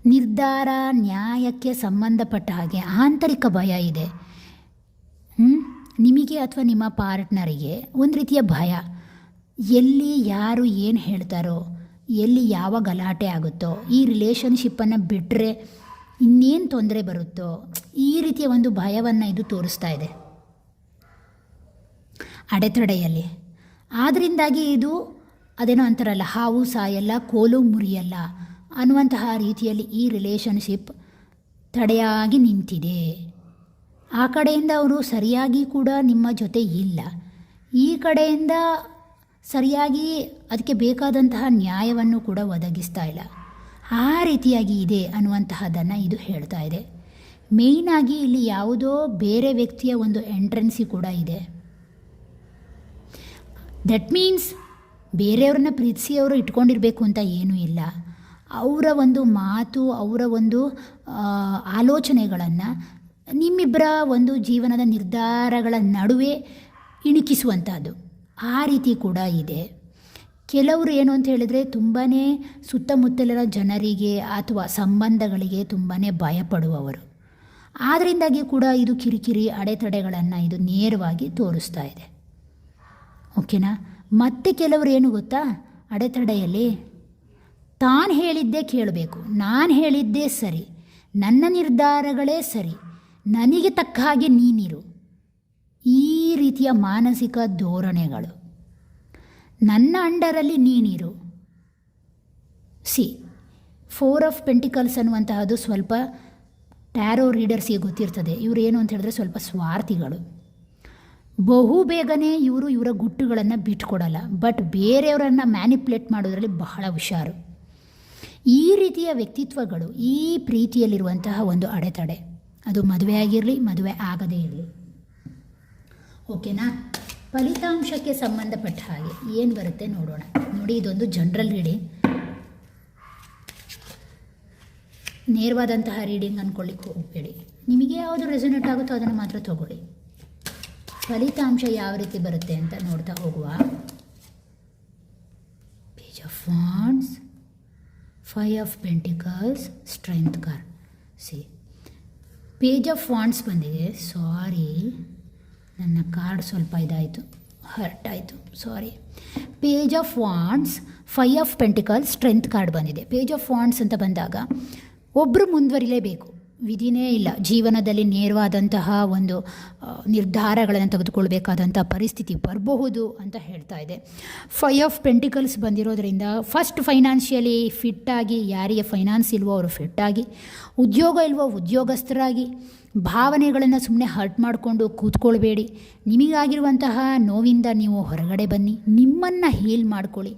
ನಿರ್ಧಾರ ನ್ಯಾಯಕ್ಕೆ ಸಂಬಂಧಪಟ್ಟ ಹಾಗೆ ಆಂತರಿಕ ಭಯ ಇದೆ ನಿಮಗೆ ಅಥವಾ ನಿಮ್ಮ ಪಾರ್ಟ್ನರಿಗೆ. ಒಂದು ರೀತಿಯ ಭಯ, ಎಲ್ಲಿ ಯಾರು ಏನು ಹೇಳ್ತಾರೋ, ಎಲ್ಲಿ ಯಾವ ಗಲಾಟೆ ಆಗುತ್ತೋ, ಈ ರಿಲೇಷನ್ಶಿಪ್ಪನ್ನು ಬಿಟ್ಟರೆ ಇನ್ನೇನು ತೊಂದರೆ ಬರುತ್ತೋ, ಈ ರೀತಿಯ ಒಂದು ಭಯವನ್ನು ಇದು ತೋರಿಸ್ತಾ ಇದೆ ಅಡೆತಡೆಯಲ್ಲಿ. ಆದ್ದರಿಂದಾಗಿ ಇದು ಅದೇನೋ ಅಂತಾರಲ್ಲ, ಹಾವು ಸಾಯಲ್ಲ ಕೋಲು ಮುರಿಯಲ್ಲ ಅನ್ನುವಂತಹ ರೀತಿಯಲ್ಲಿ ಈ ರಿಲೇಷನ್ಶಿಪ್ ತಡೆಯಾಗಿ ನಿಂತಿದೆ. ಆ ಕಡೆಯಿಂದ ಅವರು ಸರಿಯಾಗಿ ಕೂಡ ನಿಮ್ಮ ಜೊತೆ ಇಲ್ಲ, ಈ ಕಡೆಯಿಂದ ಸರಿಯಾಗಿ ಅದಕ್ಕೆ ಬೇಕಾದಂತಹ ನ್ಯಾಯವನ್ನು ಕೂಡ ಒದಗಿಸ್ತಾ ಇಲ್ಲ. ಆ ರೀತಿಯಾಗಿ ಇದೆ ಅನ್ನುವಂತಹದ್ದನ್ನು ಇದು ಹೇಳ್ತಾ ಇದೆ. ಮೇಯ್ನಾಗಿ ಇಲ್ಲಿ ಯಾವುದೋ ಬೇರೆ ವ್ಯಕ್ತಿಯ ಒಂದು ಎಂಟ್ರೆನ್ಸಿ ಕೂಡ ಇದೆ. ದಟ್ ಮೀನ್ಸ್ ಬೇರೆಯವ್ರನ್ನ ಪ್ರೀತಿಸಿ ಅವರು ಇಟ್ಕೊಂಡಿರಬೇಕು ಅಂತ ಏನೂ ಇಲ್ಲ. ಅವರ ಒಂದು ಮಾತು, ಅವರ ಒಂದು ಆಲೋಚನೆಗಳನ್ನು ನಿಮ್ಮಿಬ್ಬರ ಒಂದು ಜೀವನದ ನಿರ್ಧಾರಗಳ ನಡುವೆ ಇಣುಕಿಸುವಂಥದ್ದು ಆ ರೀತಿ ಕೂಡ ಇದೆ. ಕೆಲವರು ಏನು ಅಂತ ಹೇಳಿದರೆ ತುಂಬಾ ಸುತ್ತಮುತ್ತಲಿನ ಜನರಿಗೆ ಅಥವಾ ಸಂಬಂಧಗಳಿಗೆ ತುಂಬಾ ಭಯಪಡುವವರು. ಆದ್ದರಿಂದಾಗಿ ಕೂಡ ಇದು ಕಿರಿಕಿರಿ ಅಡೆತಡೆಗಳನ್ನು ಇದು ನೇರವಾಗಿ ತೋರಿಸ್ತಾ ಇದೆ. ಓಕೆನಾ. ಮತ್ತು ಕೆಲವರು ಏನು ಗೊತ್ತಾ, ಅಡೆತಡೆಯಲ್ಲಿ ತಾನು ಹೇಳಿದ್ದೇ ಕೇಳಬೇಕು, ನಾನು ಹೇಳಿದ್ದೇ ಸರಿ, ನನ್ನ ನಿರ್ಧಾರಗಳೇ ಸರಿ, ನನಗೆ ತಕ್ಕ ಹಾಗೆ ನೀನಿರು, ಈ ರೀತಿಯ ಮಾನಸಿಕ ಧೋರಣೆಗಳು. ನನ್ನ ಅಂಡರಲ್ಲಿ ನೀನಿರು. 4 ಆಫ್ ಪೆಂಟಿಕಲ್ಸ್ ಅನ್ನುವಂತಹದ್ದು ಸ್ವಲ್ಪ ಟ್ಯಾರೋ ರೀಡರ್ಸಿಗೆ ಗೊತ್ತಿರ್ತದೆ. ಇವರು ಏನು ಅಂತ ಹೇಳಿದ್ರೆ ಸ್ವಲ್ಪ ಸ್ವಾರ್ಥಿಗಳು. ಬಹು ಬೇಗನೆ ಇವರ ಗುಟ್ಟುಗಳನ್ನು ಬಿಟ್ಕೊಡಲ್ಲ, ಬಟ್ ಬೇರೆಯವರನ್ನು ಮ್ಯಾನಿಪ್ಯುಲೇಟ್ ಮಾಡೋದ್ರಲ್ಲಿ ಬಹಳ ಹುಷಾರು. ಈ ರೀತಿಯ ವ್ಯಕ್ತಿತ್ವಗಳು ಈ ಪ್ರೀತಿಯಲ್ಲಿರುವಂತಹ ಒಂದು ಅಡೆತಡೆ, ಅದು ಮದುವೆ ಆಗಿರಲಿ ಮದುವೆ ಆಗದೇ ಇರಲಿ. ಓಕೆನಾ. ಫಲಿತಾಂಶಕ್ಕೆ ಸಂಬಂಧಪಟ್ಟ ಹಾಗೆ ಏನು ಬರುತ್ತೆ ನೋಡೋಣ. ನೋಡಿ, ಇದೊಂದು ಜನರಲ್ ರೀಡಿಂಗ್, ನೇರವಾದಂತಹ ರೀಡಿಂಗ್ ಅಂದ್ಕೊಳ್ಳಿಕ್ಕೆ ಹೋಗಬೇಡಿ. ನಿಮಗೆ ಯಾವುದು ರೆಸೊನೇಟ್ ಆಗುತ್ತೋ ಅದನ್ನು ಮಾತ್ರ ತಗೊಳ್ಳಿ. ಫಲಿತಾಂಶ ಯಾವ ರೀತಿ ಬರುತ್ತೆ ಅಂತ ನೋಡ್ತಾ ಹೋಗುವ. Page of wands, 5 of pentacles, strength card. Page of wands ಬಂದಿದೆ. ಸಾರಿ, ನನ್ನ ಕಾರ್ಡ್ ಸ್ವಲ್ಪ ಇದಾಯಿತು, ಹರ್ಟ್ ಆಯಿತು, sorry. Page of wands, 5 of pentacles, strength card ಬಂದಿದೆ. ಪೇಜ್ ಆಫ್ ವಾಂಡ್ಸ್ ಅಂತ ಬಂದಾಗ ಒಬ್ಬರು ಮುಂದುವರಿಲೇಬೇಕು, ವಿಧಿನೇ ಇಲ್ಲ. ಜೀವನದಲ್ಲಿ ನೇರವಾದಂತಹ ಒಂದು ನಿರ್ಧಾರಗಳನ್ನು ತೆಗೆದುಕೊಳ್ಬೇಕಾದಂಥ ಪರಿಸ್ಥಿತಿ ಬರಬಹುದು ಅಂತ ಹೇಳ್ತಾ ಇದೆ. 5 ಆಫ್ ಪೆಂಟಿಕಲ್ಸ್ ಬಂದಿರೋದ್ರಿಂದ ಫಸ್ಟ್ ಫೈನಾನ್ಷಿಯಲಿ ಫಿಟ್ಟಾಗಿ, ಯಾರಿಗೆ ಫೈನಾನ್ಸ್ ಇಲ್ವೋ ಅವರು ಫಿಟ್ಟಾಗಿ, ಉದ್ಯೋಗ ಇಲ್ವೋ ಉದ್ಯೋಗಸ್ಥರಾಗಿ, ಭಾವನೆಗಳನ್ನು ಸುಮ್ಮನೆ ಹರ್ಟ್ ಮಾಡಿಕೊಂಡು ಕೂತ್ಕೊಳ್ಬೇಡಿ. ನಿಮಗಾಗಿರುವಂತಹ ನೋವಿಂದ ನೀವು ಹೊರಗಡೆ ಬನ್ನಿ, ನಿಮ್ಮನ್ನು ಹೀಲ್ ಮಾಡ್ಕೊಳ್ಳಿ,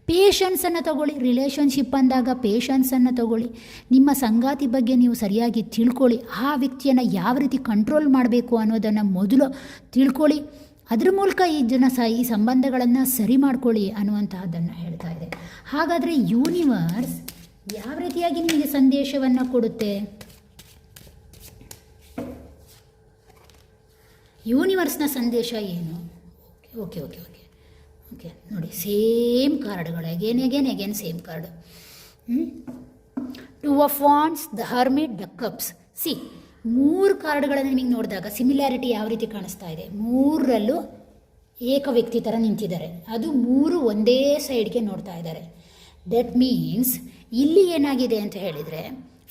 ಪೇಷನ್ಸನ್ನು ತಗೊಳ್ಳಿ. ರಿಲೇಷನ್ಶಿಪ್ ಅಂದಾಗ ಪೇಷನ್ಸನ್ನು ತಗೊಳ್ಳಿ. ನಿಮ್ಮ ಸಂಗಾತಿ ಬಗ್ಗೆ ನೀವು ಸರಿಯಾಗಿ ತಿಳ್ಕೊಳ್ಳಿ. ಆ ವ್ಯಕ್ತಿಯನ್ನು ಯಾವ ರೀತಿ ಕಂಟ್ರೋಲ್ ಮಾಡಬೇಕು ಅನ್ನೋದನ್ನು ಮೊದಲು ತಿಳ್ಕೊಳ್ಳಿ. ಅದರ ಮೂಲಕ ಈ ಸಂಬಂಧಗಳನ್ನು ಸರಿ ಮಾಡ್ಕೊಳ್ಳಿ ಅನ್ನುವಂತಹದ್ದನ್ನು ಹೇಳ್ತಾ ಇದೆ. ಹಾಗಾದರೆ ಯೂನಿವರ್ಸ್ ಯಾವ ರೀತಿಯಾಗಿ ನಿಮಗೆ ಸಂದೇಶವನ್ನು ಕೊಡುತ್ತೆ? ಯೂನಿವರ್ಸ್ನ ಸಂದೇಶ ಏನು? ಓಕೆ ಓಕೆ ಓಕೆ ಓಕೆ ನೋಡಿ, ಸೇಮ್ ಕಾರ್ಡ್ಗಳು again same card. 2 of wands, the hermit, the cups. 3 ಕಾರ್ಡ್ಗಳನ್ನು ನಿಮಗೆ ನೋಡಿದಾಗ ಸಿಮಿಲ್ಯಾರಿಟಿ ಯಾವ ರೀತಿ ಕಾಣಿಸ್ತಾ ಇದೆ? 3ರಲ್ಲೂ ಏಕ ವ್ಯಕ್ತಿ ಥರ ನಿಂತಿದ್ದಾರೆ, ಅದು 3 ಒಂದೇ ಸೈಡ್ಗೆ ನೋಡ್ತಾ ಇದ್ದಾರೆ. ದಟ್ ಮೀನ್ಸ್ ಇಲ್ಲಿ ಏನಾಗಿದೆ ಅಂತ ಹೇಳಿದರೆ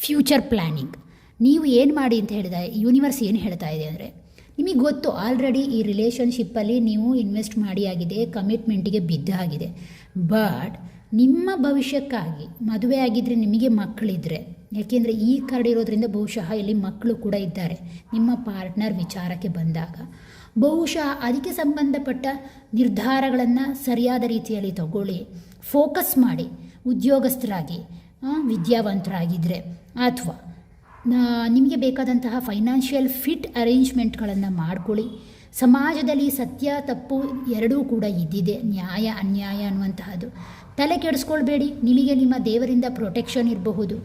ಫ್ಯೂಚರ್ ಪ್ಲ್ಯಾನಿಂಗ್. ನೀವು ಏನು ಮಾಡಿ ಅಂತ ಹೇಳಿದ ಯೂನಿವರ್ಸ್ ಏನು ಹೇಳ್ತಾ ಇದೆ ಅಂದರೆ, ನಿಮಗೆ ಗೊತ್ತು ಆಲ್ರೆಡಿ ಈ ರಿಲೇಷನ್ಶಿಪ್ಪಲ್ಲಿ ನೀವು ಇನ್ವೆಸ್ಟ್ ಮಾಡಿ ಆಗಿದೆ, ಕಮಿಟ್ಮೆಂಟಿಗೆ ಬಿದ್ದಾಗಿದೆ. ಬಟ್ ನಿಮ್ಮ ಭವಿಷ್ಯಕ್ಕಾಗಿ ಮದುವೆ ಆಗಿದ್ದರೆ, ನಿಮಗೆ ಮಕ್ಕಳಿದ್ದರೆ, ಯಾಕೆಂದರೆ ಈ ಕಾರ್ಡ್ ಇರೋದ್ರಿಂದ ಬಹುಶಃ ಇಲ್ಲಿ ಮಕ್ಕಳು ಕೂಡ ಇದ್ದಾರೆ. ನಿಮ್ಮ ಪಾರ್ಟ್ನರ್ ವಿಚಾರಕ್ಕೆ ಬಂದಾಗ ಬಹುಶಃ ಅದಕ್ಕೆ ಸಂಬಂಧಪಟ್ಟ ನಿರ್ಧಾರಗಳನ್ನು ಸರಿಯಾದ ರೀತಿಯಲ್ಲಿ ತಗೊಳ್ಳಿ, ಫೋಕಸ್ ಮಾಡಿ. ಉದ್ಯೋಗಸ್ಥರಾಗಿ, ವಿದ್ಯಾವಂತರಾಗಿದ್ದರೆ, ಅಥವಾ ನಿಮಗೆ ಬೇಕಾದಂತಹ ಫೈನಾನ್ಷಿಯಲ್ ಫಿಟ್ ಅರೇಂಜ್ಮೆಂಟ್ಗಳನ್ನು ಮಾಡ್ಕೊಳ್ಳಿ. ಸಮಾಜದಲ್ಲಿ ಸತ್ಯ ತಪ್ಪು ಎರಡೂ ಕೂಡ ಇದ್ದಿದೆ, ನ್ಯಾಯ ಅನ್ಯಾಯ ಅನ್ನುವಂತಹದ್ದು. ತಲೆ ಕೆಡಿಸ್ಕೊಳ್ಬೇಡಿ. ನಿಮಗೆ ನಿಮ್ಮ ದೇವರಿಂದ ಪ್ರೊಟೆಕ್ಷನ್ ಇರಬಹುದು.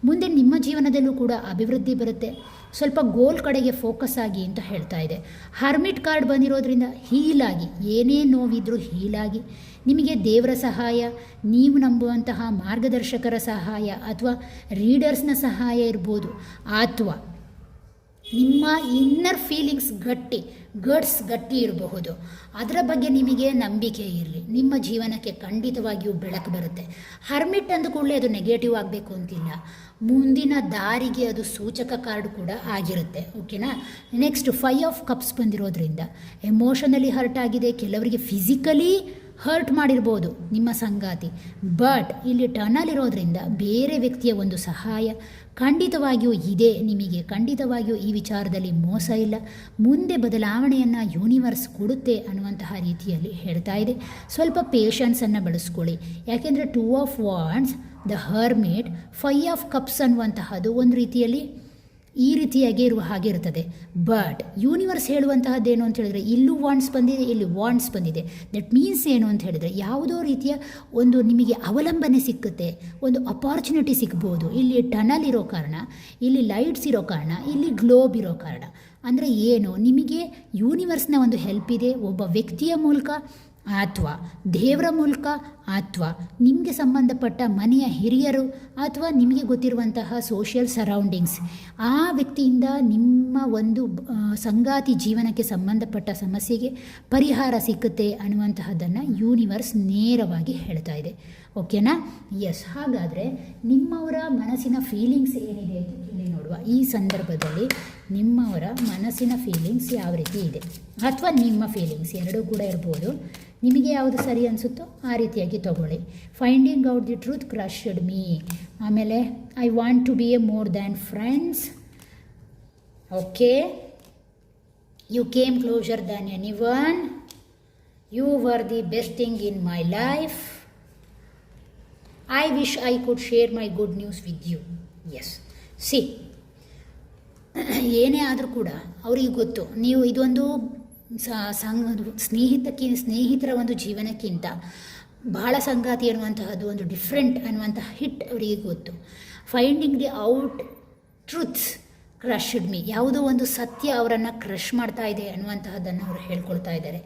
ಮುಂದೆ ನಿಮ್ಮ ಜೀವನದಲ್ಲೂ ಕೂಡ ಅಭಿವೃದ್ಧಿ ಬರುತ್ತೆ. ಸ್ವಲ್ಪ ಗೋಲ್ ಕಡೆಗೆ ಫೋಕಸ್ ಆಗಿ ಅಂತ ಹೇಳ್ತಾ ಇದೆ. ಹರ್ಮಿಟ್ ಕಾರ್ಡ್ ಬಂದಿರೋದ್ರಿಂದ ಹೀಲಾಗಿ, ಏನೇ ನೋವಿದ್ರೂ ಹೀಲಾಗಿ, ನಿಮಗೆ ದೇವರ ಸಹಾಯ, ನೀವು ನಂಬುವಂತಹ ಮಾರ್ಗದರ್ಶಕರ ಸಹಾಯ ಅಥವಾ ರೀಡರ್ಸ್ನ ಸಹಾಯ ಇರ್ಬೋದು, ಅಥವಾ ನಿಮ್ಮ ಇನ್ನರ್ ಫೀಲಿಂಗ್ಸ್ ಗಟ್ಟಿ ಇರಬಹುದು. ಅದರ ಬಗ್ಗೆ ನಿಮಗೆ ನಂಬಿಕೆ ಇರಲಿ. ನಿಮ್ಮ ಜೀವನಕ್ಕೆ ಖಂಡಿತವಾಗಿಯೂ ಬೆಳಕು ಬರುತ್ತೆ. ಹರ್ಮಿಟ್ ಅಂದ ಕೂಡಲೇ ಅದು ನೆಗೆಟಿವ್ ಆಗಬೇಕು ಅಂತಿಲ್ಲ, ಮುಂದಿನ ದಾರಿಗೆ ಅದು ಸೂಚಕ ಕಾರ್ಡ್ ಕೂಡ ಆಗಿರುತ್ತೆ. ಓಕೆನಾ. ನೆಕ್ಸ್ಟ್ 5 ಆಫ್ ಕಪ್ಸ್ ಬಂದಿರೋದ್ರಿಂದ ಎಮೋಷನಲಿ ಹರ್ಟ್ ಆಗಿದೆ, ಕೆಲವರಿಗೆ ಫಿಸಿಕಲಿ ಹರ್ಟ್ ಮಾಡಿರ್ಬೋದು ನಿಮ್ಮ ಸಂಗಾತಿ. ಬಟ್ ಇಲ್ಲಿ ಟನಲ್ ಇರೋದ್ರಿಂದ ಬೇರೆ ವ್ಯಕ್ತಿಯ ಒಂದು ಸಹಾಯ ಖಂಡಿತವಾಗಿಯೂ ಇದೆ ನಿಮಗೆ. ಖಂಡಿತವಾಗಿಯೂ ಈ ವಿಚಾರದಲ್ಲಿ ಮೋಸ ಇಲ್ಲ. ಮುಂದೆ ಬದಲಾವಣೆಯನ್ನು ಯೂನಿವರ್ಸ್ ಕೊಡುತ್ತೆ ಅನ್ನುವಂತಹ ರೀತಿಯಲ್ಲಿ ಹೇಳ್ತಾ ಇದೆ. ಸ್ವಲ್ಪ ಪೇಷನ್ಸನ್ನು ಬೆಳೆಸ್ಕೊಳ್ಳಿ. ಯಾಕೆಂದರೆ 2 of wands, the hermit, 5 of cups ಅನ್ನುವಂತಹದ್ದು ಒಂದು ರೀತಿಯಲ್ಲಿ ಈ ರೀತಿಯಾಗಿ ಇರುವ ಹಾಗೆ ಇರ್ತದೆ. ಬಟ್ ಯೂನಿವರ್ಸ್ ಹೇಳುವಂತಹದ್ದೇನು ಅಂತ ಹೇಳಿದರೆ, ಇಲ್ಲೂ ವಾಂಟ್ಸ್ ಬಂದಿದೆ, ಇಲ್ಲಿ ವಾಂಟ್ಸ್ ಬಂದಿದೆ. ದಟ್ ಮೀನ್ಸ್ ಏನು ಅಂತ ಹೇಳಿದರೆ, ಯಾವುದೋ ರೀತಿಯ ಒಂದು ನಿಮಗೆ ಅವಲಂಬನೆ ಸಿಕ್ಕುತ್ತೆ, ಒಂದು ಅಪಾರ್ಚುನಿಟಿ ಸಿಗ್ಬೋದು. ಇಲ್ಲಿ ಟನಲ್ ಇರೋ ಕಾರಣ, ಇಲ್ಲಿ ಲೈಟ್ಸ್ ಇರೋ ಕಾರಣ, ಇಲ್ಲಿ ಗ್ಲೋಬ್ ಇರೋ ಕಾರಣ. ಅಂದರೆ ಏನು, ನಿಮಗೆ ಯೂನಿವರ್ಸ್ನ ಒಂದು ಹೆಲ್ಪ್ ಇದೆ, ಒಬ್ಬ ವ್ಯಕ್ತಿಯ ಮೂಲಕ ಅಥವಾ ದೇವರ ಮೂಲಕ ಅಥವಾ ನಿಮಗೆ ಸಂಬಂಧಪಟ್ಟ ಮನೆಯ ಹಿರಿಯರು ಅಥವಾ ನಿಮಗೆ ಗೊತ್ತಿರುವಂತಹ ಸೋಷಿಯಲ್ ಸರೌಂಡಿಂಗ್ಸ್, ಆ ವ್ಯಕ್ತಿಯಿಂದ ನಿಮ್ಮ ಒಂದು ಸಂಗಾತಿ ಜೀವನಕ್ಕೆ ಸಂಬಂಧಪಟ್ಟ ಸಮಸ್ಯೆಗೆ ಪರಿಹಾರ ಸಿಕ್ಕುತ್ತೆ ಅನ್ನುವಂತಹದ್ದನ್ನು ಯೂನಿವರ್ಸ್ ನೇರವಾಗಿ ಹೇಳ್ತಾ ಇದೆ. ಓಕೆನಾ? ಎಸ್. ಹಾಗಾದರೆ ನಿಮ್ಮವರ ಮನಸ್ಸಿನ ಫೀಲಿಂಗ್ಸ್ ಏನಿದೆ ಅಂತ ಇಲ್ಲಿ ನೋಡುವ. ಈ ಸಂದರ್ಭದಲ್ಲಿ ನಿಮ್ಮವರ ಮನಸ್ಸಿನ ಫೀಲಿಂಗ್ಸ್ ಯಾವ ರೀತಿ ಇದೆ, ಅಥವಾ ನಿಮ್ಮ ಫೀಲಿಂಗ್ಸ್ ಎರಡೂ ಕೂಡ ಇರ್ಬೋದು. ನಿಮಗೆ ಯಾವುದು ಸರಿ ಅನಿಸುತ್ತೋ ಆ ರೀತಿಯಾಗಿ ತಗೊಳ್ಳಿ. Finding out the truth crushed me. ಆಮೇಲೆ I want to be a more than friends. Okay. You came closer than anyone. You were the best thing in my life. I wish I could share my good news with you. Yes. See, ಏನೇ ಆದರೂ ಕೂಡ ಅವರಿಗೆ ಗೊತ್ತು, ನೀವು ಇದೊಂದು ಸ್ನೇಹಿತರ ಒಂದು ಜೀವನಕ್ಕಿಂತ ಬಹಳ ಸಂಗಾತಿ ಅನ್ನುವಂತಹದ್ದು ಒಂದು ಡಿಫ್ರೆಂಟ್ ಅನ್ನುವಂತಹ ಹಿಟ್ ಅವರಿಗೆ ಗೊತ್ತು. Finding the out truths crushed me. ಯಾವುದೋ ಒಂದು ಸತ್ಯ ಅವರನ್ನು ಕ್ರಶ್ ಮಾಡ್ತಾ ಇದೆ ಅನ್ನುವಂತಹದ್ದನ್ನು ಅವರು ಹೇಳ್ಕೊಳ್ತಾ ಇದ್ದಾರೆ.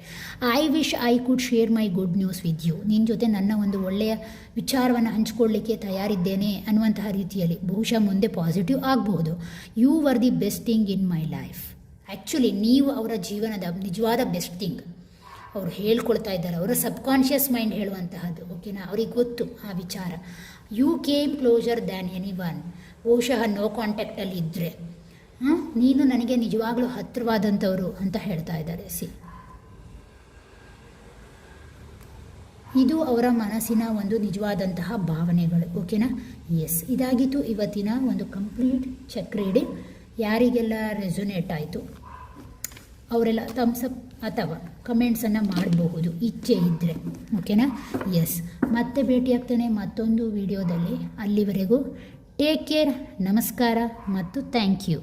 I wish I could share my good news with you. ನಿನ್ನ ಜೊತೆ ನನ್ನ ಒಂದು ಒಳ್ಳೆಯ ವಿಚಾರವನ್ನು ಹಂಚ್ಕೊಳ್ಳಿಕ್ಕೆ ತಯಾರಿದ್ದೇನೆ ಅನ್ನುವಂತಹ ರೀತಿಯಲ್ಲಿ ಬಹುಶಃ ಮುಂದೆ ಪಾಸಿಟಿವ್ ಆಗಬಹುದು. You were the best thing in my life. Actually ನೀವು ಅವರ ಜೀವನದ ನಿಜವಾದ ಬೆಸ್ಟ್ ಥಿಂಗ್ ಅವರು ಹೇಳ್ಕೊಳ್ತಾ ಇದ್ದಾರೆ. ಅವರ ಸಬ್ಕಾನ್ಷಿಯಸ್ ಮೈಂಡ್ ಹೇಳುವಂತಹದ್ದು. ಓಕೆನಾ? ಅವ್ರಿಗೆ ಗೊತ್ತು ಆ ವಿಚಾರ. You came closer than anyone. ಬಹುಶಃ ನೋ ಕಾಂಟ್ಯಾಕ್ಟಲ್ಲಿ ಇದ್ದರೆ ನೀನು ನನಗೆ ನಿಜವಾಗ್ಲೂ ಹತ್ತಿರವಾದಂಥವರು ಅಂತ ಹೇಳ್ತಾ ಇದ್ದಾರೆ. ಸಿ, ಇದು ಅವರ ಮನಸ್ಸಿನ ಒಂದು ನಿಜವಾದಂತಹ ಭಾವನೆಗಳು. ಓಕೆನಾ? ಎಸ್. ಇದಾಗಿತ್ತು ಇವತ್ತಿನ ಒಂದು ಕಂಪ್ಲೀಟ್ ಚೆಕ್ ರೀಡಿಂಗ್. ಯಾರಿಗೆಲ್ಲ ರೆಸೊನೇಟ್ ಆಯಿತು ಅವರೆಲ್ಲ ಥಮ್ಸಪ್ ಅಥವಾ ಕಮೆಂಟ್ಸನ್ನು ಮಾಡಬಹುದು ಇಚ್ಛೆ ಇದ್ದರೆ. ಓಕೆನಾ? ಎಸ್. ಮತ್ತೆ ಭೇಟಿಯಾಗ್ತಾನೆ ಮತ್ತೊಂದು ವಿಡಿಯೋದಲ್ಲಿ. ಅಲ್ಲಿವರೆಗೂ ಟೇಕ್ ಕೇರ್. ನಮಸ್ಕಾರ ಮತ್ತು ಥ್ಯಾಂಕ್ ಯು.